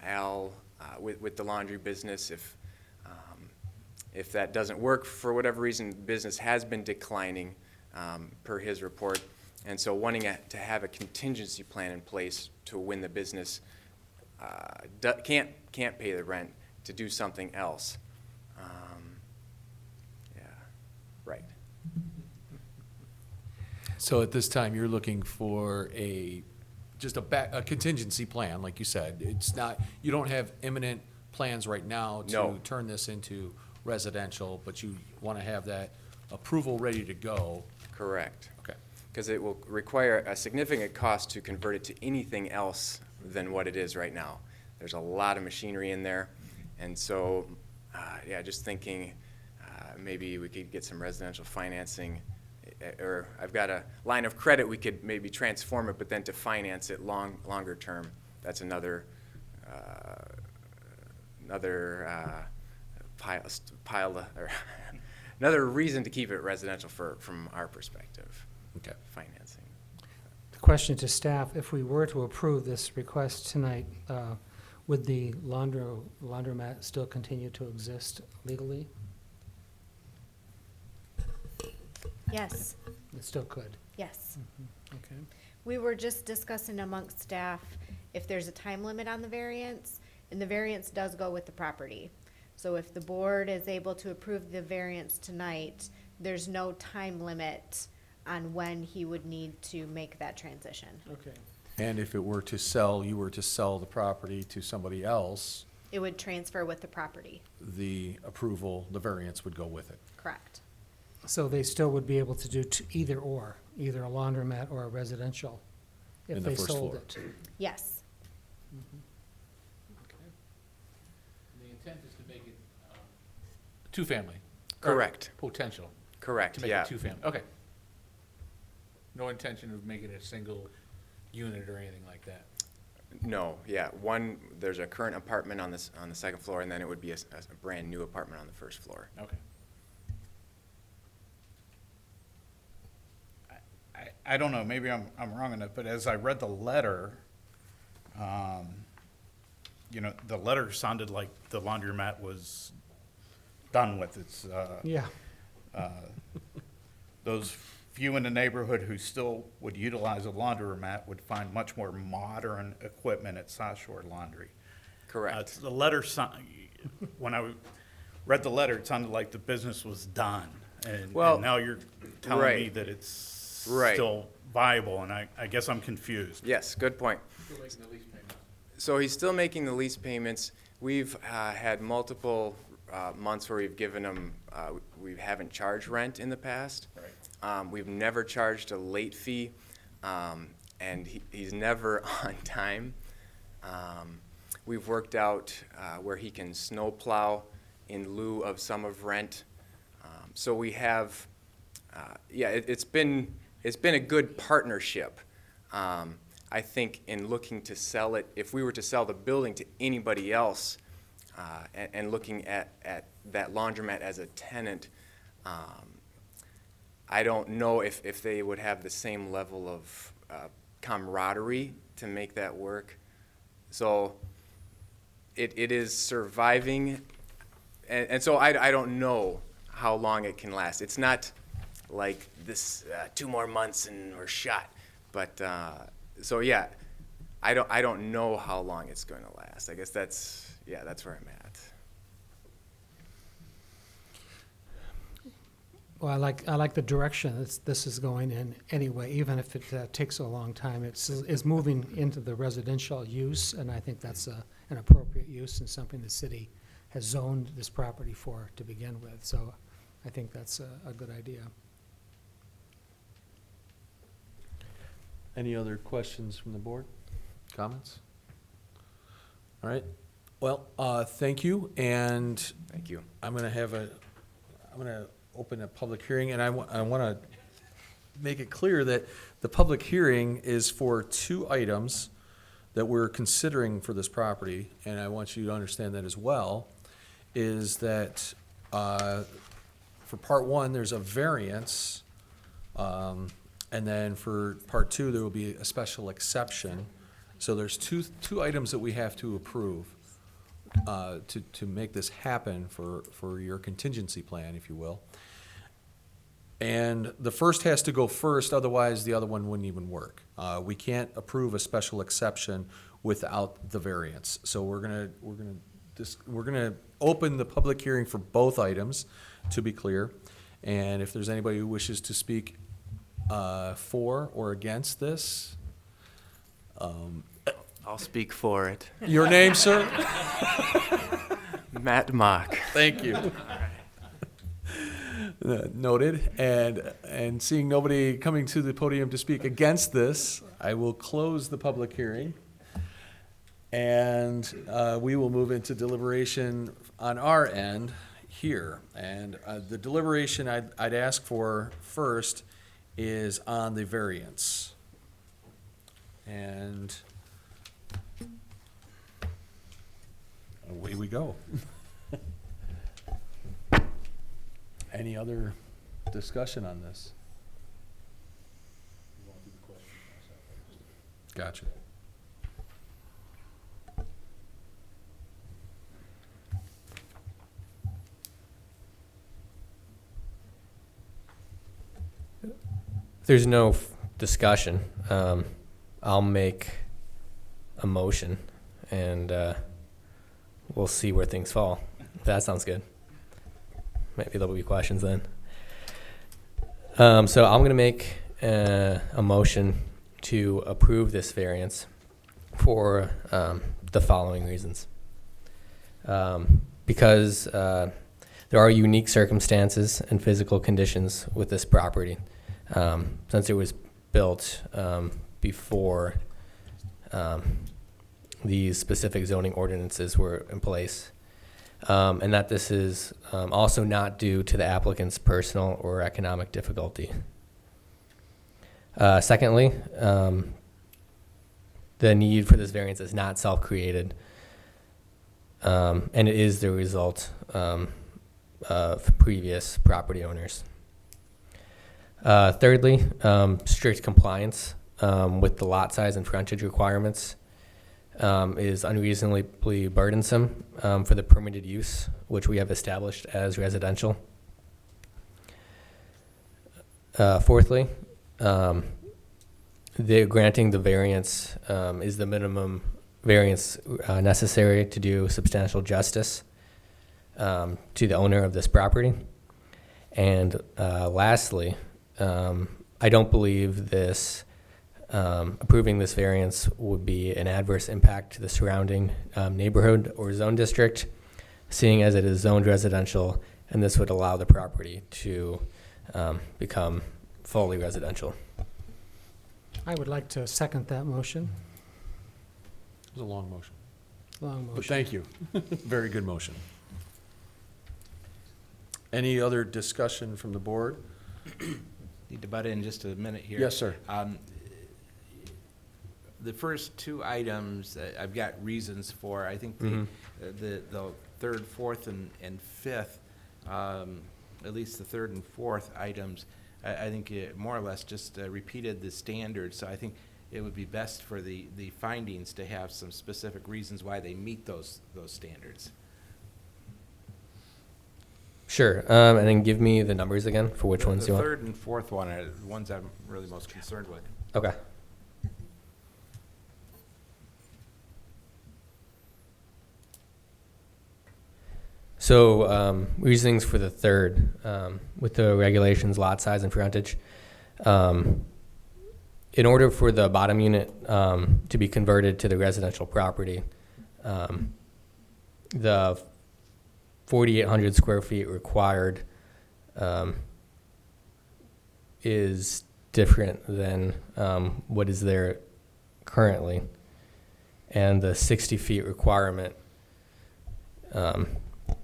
Al, with the laundry business, if that doesn't work for whatever reason, business has been declining per his report, and so wanting to have a contingency plan in place to when the business can't pay the rent, to do something else. Yeah, right. So at this time, you're looking for just a contingency plan, like you said. It's not, you don't have imminent plans right now to No. turn this into residential, but you want to have that approval ready to go. Correct. Okay. Because it will require a significant cost to convert it to anything else than what it is right now. There's a lot of machinery in there, and so, yeah, just thinking maybe we could get some residential financing, or I've got a line of credit, we could maybe transform it, but then to finance it longer term, that's another another reason to keep it residential from our perspective. Okay. Financing. The question to staff, if we were to approve this request tonight, would the laundromat still continue to exist legally? Yes, It still could. yes. Okay. We were just discussing amongst staff if there's a time limit on the variance, and the variance does go with the property. So if the board is able to approve the variance tonight, there's no time limit on when he would need to make that transition. Okay. And if it were to sell, you were to sell the property to somebody else, It would transfer with the property, the approval, the variance would go with it. correct? So they still would be able to do either a laundromat or a residential, if In the they first sold floor. it. Yes, The intent is to make it two-family. or Correct. Potential Correct, to make yeah. it two-family. Okay. No intention of making it a single unit or anything like that. No, yeah, there's a current apartment on the second floor, and then it would be a brand-new apartment on the first floor. Okay. I don't know, maybe I'm wrong on it, but as I read the letter, the letter sounded like the laundromat was done with. It's, Yeah. those few in the neighborhood who still would utilize a laundromat would find much more modern equipment at South Shore Laundry. Correct. The letter, when I read the letter, it sounded like the business was done. And Well, now you're telling me right. that it's Right. still viable, and I guess I'm confused. Yes, good point. Still making the lease payment. So he's still making the lease payments. We've had multiple months where we've given him, we haven't charged rent in the past. Right. We've never charged a late fee, and he's never on time. We've worked out where he can snow plow in lieu of some of rent. So we have, it's been a good partnership. I think in looking to sell it, if we were to sell the building to anybody else, and looking at that laundromat as a tenant, I don't know if they would have the same level of camaraderie to make that work. So it is surviving, and so I don't know how long it can last. It's not like this 2 more months and we're shot. But so yeah, I don't know how long it's going to last. I guess that's where I'm at. Well, I like the direction this is going in anyway, even if it takes a long time. It's moving into the residential use, and I think that's an appropriate use and something the city has zoned this property for to begin with. So I think that's a good idea. Any other questions from the board? Comments? All right. Well, thank you, and Thank you. I'm gonna open a public hearing, and I want to make it clear that the public hearing is for 2 items that we're considering for this property, and I want you to understand that as well, is that for part 1, there's a variance, and then for part 2, there will be a special exception. So there's two items that we have to approve to make this happen for your contingency plan, if you will. And the first has to go first, otherwise the other one wouldn't even work. We can't approve a special exception without the variance. So we're gonna open the public hearing for both items, to be clear. And if there's anybody who wishes to speak for or against this, I'll speak for it. your name, sir? Matt Mock. Thank you. Noted. And seeing nobody coming to the podium to speak against this, I will close the public hearing. And we will move into deliberation on our end here. And the deliberation I'd ask for first is on the variance. And away we go. Any other discussion on this? Gotcha. If there's no discussion, I'll make a motion, and we'll see where things fall. If that sounds good. Maybe there'll be questions then. So I'm going to make a motion to approve this variance for the following reasons. Because there are unique circumstances and physical conditions with this property. Since it was built before these specific zoning ordinances were in place. And that this is also not due to the applicant's personal or economic difficulty. Secondly, the need for this variance is not self-created, and it is the result of previous property owners. Thirdly, strict compliance with the lot size and frontage requirements is unreasonably burdensome for the permitted use, which we have established as residential. Fourthly, granting the variance is the minimum variance necessary to do substantial justice to the owner of this property. And lastly, I don't believe this approving this variance would be an adverse impact to the surrounding neighborhood or zone district, seeing as it is zoned residential, and this would allow the property to become fully residential. I would like to second that motion. It was a long motion. Long motion. But thank you. Very good motion. Any other discussion from the board? Need to butt in just a minute here. Yes, sir. The first 2 items, I've got reasons for. I think the 3rd, 4th, and 5th, at least the 3rd and 4th items, I think it more or less just repeated the standards. So I think it would be best for the findings to have some specific reasons why they meet those standards. Sure. And then give me the numbers again for which ones The you want. third and fourth one are the ones I'm really most concerned with. Okay. So, reasonings for the third, with the regulations, lot size and frontage. In order for the bottom unit, to be converted to the residential property, the 4,800 square feet required, is different than, what is there currently. And the 60 feet requirement,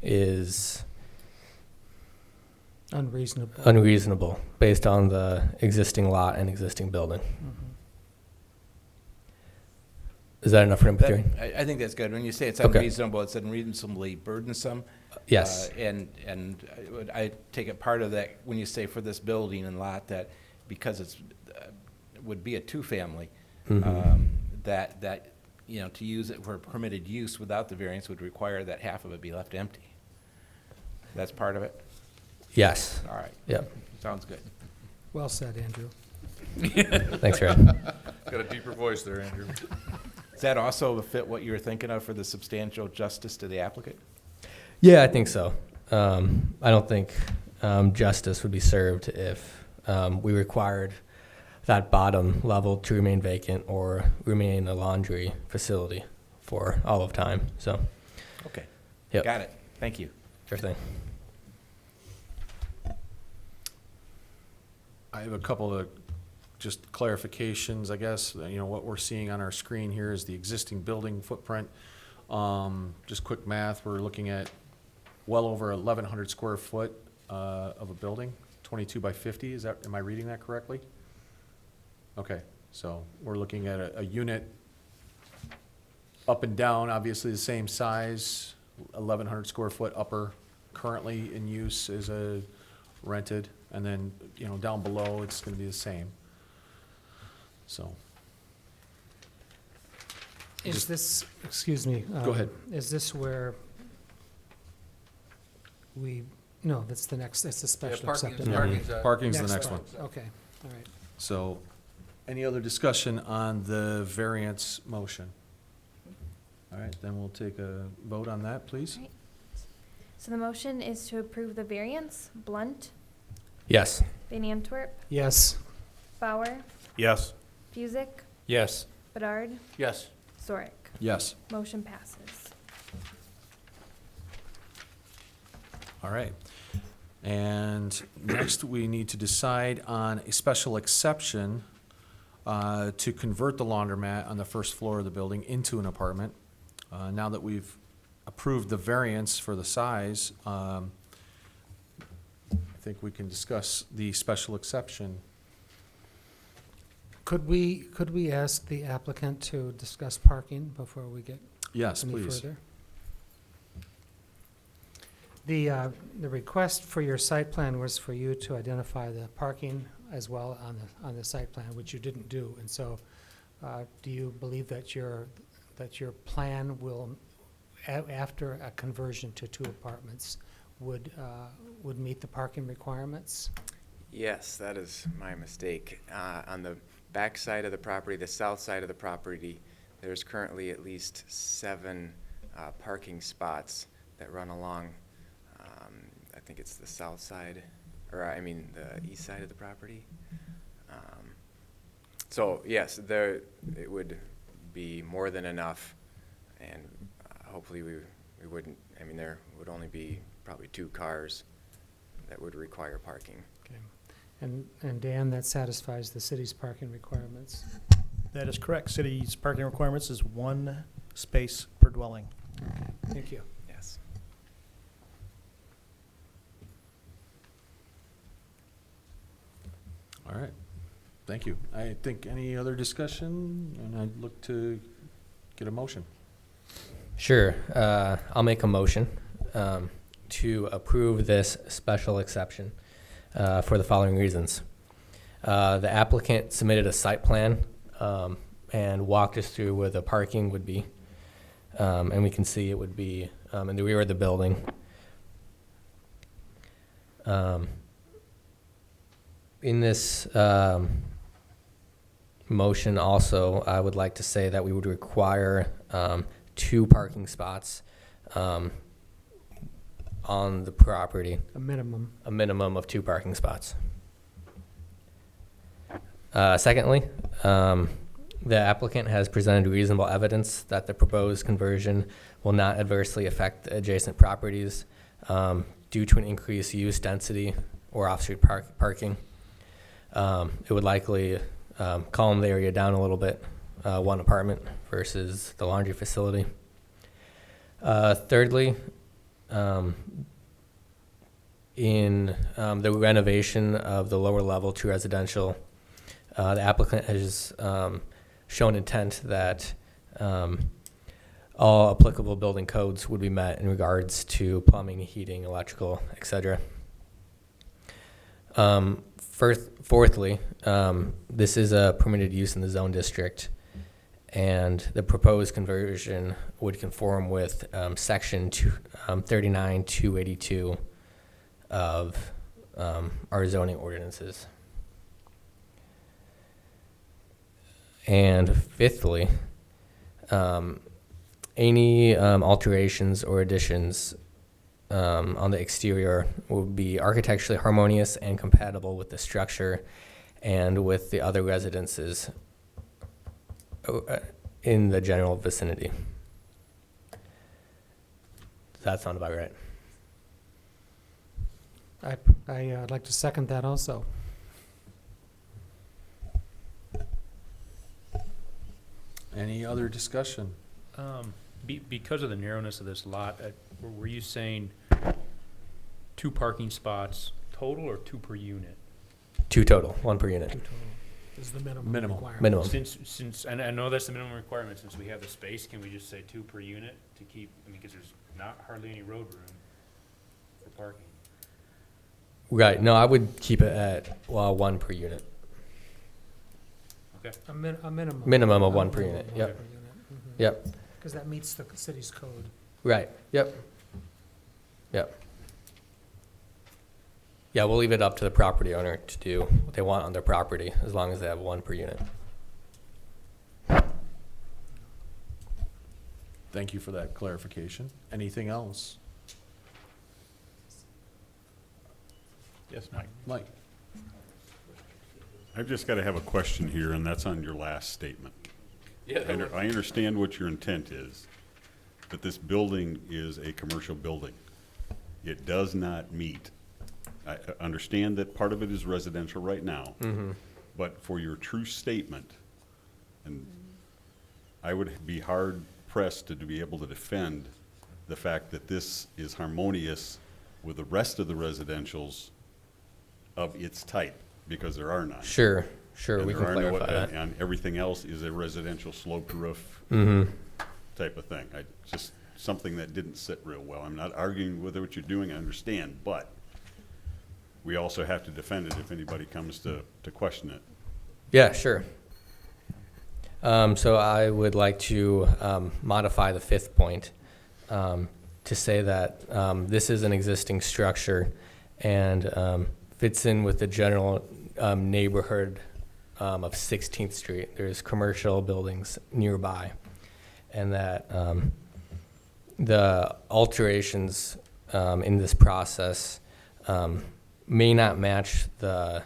is unreasonable based on the existing lot and existing building. Is that enough for number three? I think that's good. When you say it's Okay. unreasonable, it's unreasonably burdensome. Yes. And I take it part of that, when you say for this building and lot, that because it's, would be a two-family, that, you know, to use it for permitted use without the variance would require that half of it be left empty. That's part of it? Yes. All right. Yep. Sounds good. Well said, Andrew. Thanks, Red. Got a deeper voice there, Andrew. Does that also fit what you were thinking of for the substantial justice to the applicant? Yeah, I think so. I don't think justice would be served if we required that bottom level to remain vacant or remain a laundry facility for all of time. So, Okay. yep. Got it. Thank you. Sure thing. I have a couple of just clarifications, I guess. You know, what we're seeing on our screen here is the existing building footprint. Just quick math, we're looking at well over 1,100 square foot of a building, 22 by 50. Is that, am I reading that correctly? Okay, so we're looking at a unit up and down, obviously the same size, 1,100 square foot upper, currently in use as a rented, and then, you know, down below, it's gonna be the same. So, Is Just- this, excuse me. Go ahead. Is this where we, no, that's the next, that's the special acceptance. parking's the Next next one. Okay, all right. So, any other discussion on the variance motion? All right, then we'll take a vote on that, please. Right. So the motion is to approve the variance. Blunt, Yes. Van Antwerp, Yes. Bauer, Yes. Busick, Yes. Bedard, Yes. Sorek. Yes. Motion passes. All right. And next, we need to decide on a special exception to convert the laundromat on the first floor of the building into an apartment. Now that we've approved the variance for the size, I think we can discuss the special exception. Could we ask the applicant to discuss parking before we get Yes, any please. further? The request for your site plan was for you to identify the parking as well on the site plan, which you didn't do. And so, do you believe that your plan will, after a conversion to 2 apartments, would meet the parking requirements? Yes, that is my mistake. On the back side of the property, the south side of the property, there's currently at least 7 parking spots that run along, I think it's the south side, or I mean the east side of the property. So yes, it would be more than enough, and hopefully we wouldn't, I mean, there would only be probably 2 cars that would require parking. Okay. And Dan, that satisfies the city's parking requirements? That is correct. City's parking requirements is 1 space per dwelling. Thank you. Yes. All right. Thank you. I think any other discussion, and I'd look to get a motion. Sure. I'll make a motion to approve this special exception for the following reasons. The applicant submitted a site plan and walked us through where the parking would be. And we can see it would be in the rear of the building. In this motion also, I would like to say that we would require 2 parking spots on the property, A minimum. a minimum of 2 parking spots. Secondly, the applicant has presented reasonable evidence that the proposed conversion will not adversely affect the adjacent properties due to an increased use density or off-street parking. It would likely calm the area down a little bit, 1 apartment versus the laundry facility. Thirdly, in the renovation of the lower level to residential, the applicant has shown intent that all applicable building codes would be met in regards to plumbing, heating, electrical, etc. Fourthly, this is a permitted use in the zone district, and the proposed conversion would conform with section 39-282 of our zoning ordinances. And fifthly, any alterations or additions on the exterior will be architecturally harmonious and compatible with the structure and with the other residences in the general vicinity. Does that sound about right? I'd like to second that also. Any other discussion? Because of the narrowness of this lot, were you saying 2 parking spots total or 2 per unit? 2 total, 1 per unit. 2 total is the minimum Minimum. requirement. Minimum. Since, and I know that's the minimum requirement, since we have the space, can we just say 2 per unit to keep, because there's not hardly any road room for parking? Right. No, I would keep it at 1 per unit. Okay. A minimum. Minimum of 1 per unit. Yep. Yep. Because that meets the city's code. Right. Yep. Yep. Yeah, we'll leave it up to the property owner to do what they want on their property, as long as they have 1 per unit. Thank you for that clarification. Anything else? Yes, Mike. Mike? I've just got to have a question here, and that's on your last statement. Yeah. I understand what your intent is, but this building is a commercial building. It does not meet. I understand that part of it is residential right now, but for your true statement, and I would be hard pressed to be able to defend the fact that this is harmonious with the rest of the residentials of its type, because there are none. Sure. Sure. And We there can are no- clarify that. And everything else is a residential sloped roof type of thing. Just something that didn't sit real well. I'm not arguing with what you're doing, I understand, but we also have to defend it if anybody comes to question it. Yeah, sure. So I would like to modify the 5th point to say that this is an existing structure and fits in with the general neighborhood of 16th Street. There's commercial buildings nearby, and that the alterations in this process may not match the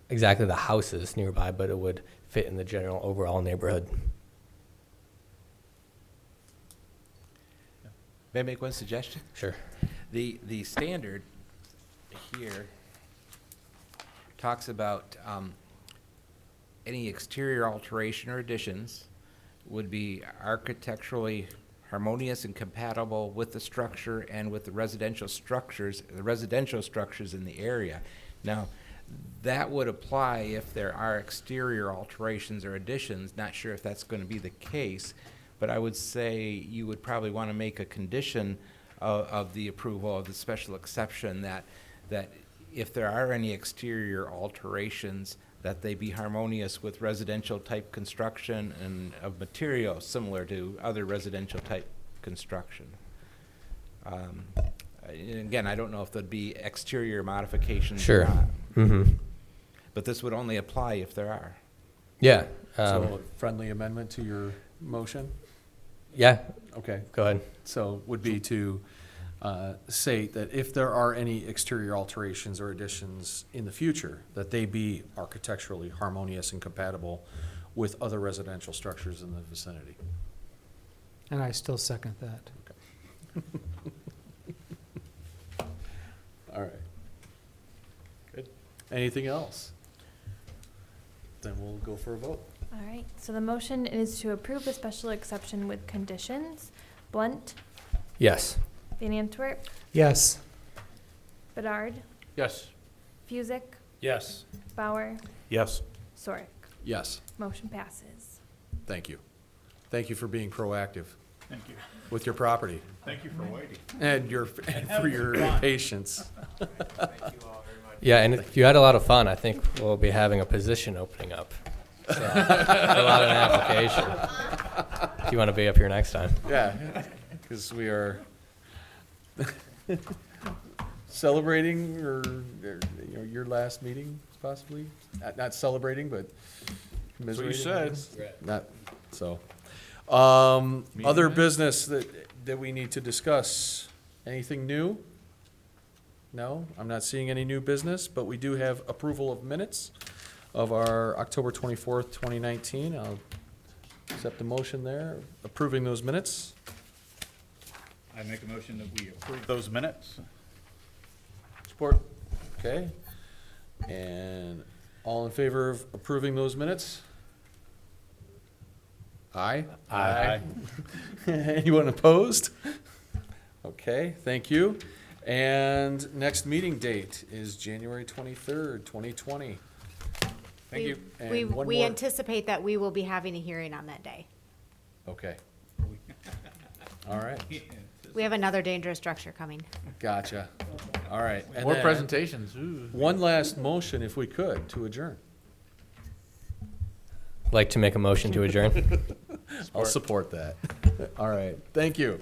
exactly the houses nearby, but it would fit in the general overall neighborhood. May I make one suggestion? Sure. The standard here talks about any exterior alteration or additions would be architecturally harmonious and compatible with the structure and with the residential structures in the area. Now, that would apply if there are exterior alterations or additions. Not sure if that's going to be the case, but I would say you would probably want to make a condition of the approval of the special exception that if there are any exterior alterations, that they be harmonious with residential type construction and of material similar to other residential type construction. and again, I don't know if there'd be exterior modifications or Sure. not, Mm-hmm. but this would only apply if there are. Yeah. So friendly amendment to your motion? Yeah. Okay, Go ahead. so would be to say that if there are any exterior alterations or additions in the future, that they be architecturally harmonious and compatible with other residential structures in the vicinity. And I still second that. All right. Good. Anything else? Then we'll go for a vote. All right, so the motion is to approve the special exception with conditions. Blunt, Yes. Van Antwerp, Yes. Bedard, Yes. Fusick, Yes. Bauer, Yes. Sorek. Yes, Motion passes. thank you. Thank you for being proactive Thank you. with your property Thank you for waiting. and for your patience. Yeah, and if you had a lot of fun, I think we'll be having a position opening up. So, fill out an application if you want to be up here next time. Yeah, because we are celebrating your last meeting possibly. Not celebrating, but That's what you commiserating. said. Not, so. Other business that we need to discuss. Anything new? No, I'm not seeing any new business, but we do have approval of minutes of our October 24th, 2019. I'll accept the motion there, approving those minutes. I make a motion that we approve those minutes. Support. Okay. And all in favor of approving those minutes? Aye? Aye. Anyone opposed? Okay, thank you. And next meeting date is January 23rd, 2020. Thank you. We, And one we more. anticipate that we will be having a hearing on that day. Okay. All right, We have another dangerous structure coming. gotcha. All right. And More then presentations. Ooh. one last motion, if we could, to adjourn. Like to make a motion to adjourn? I'll support that. All right, thank you.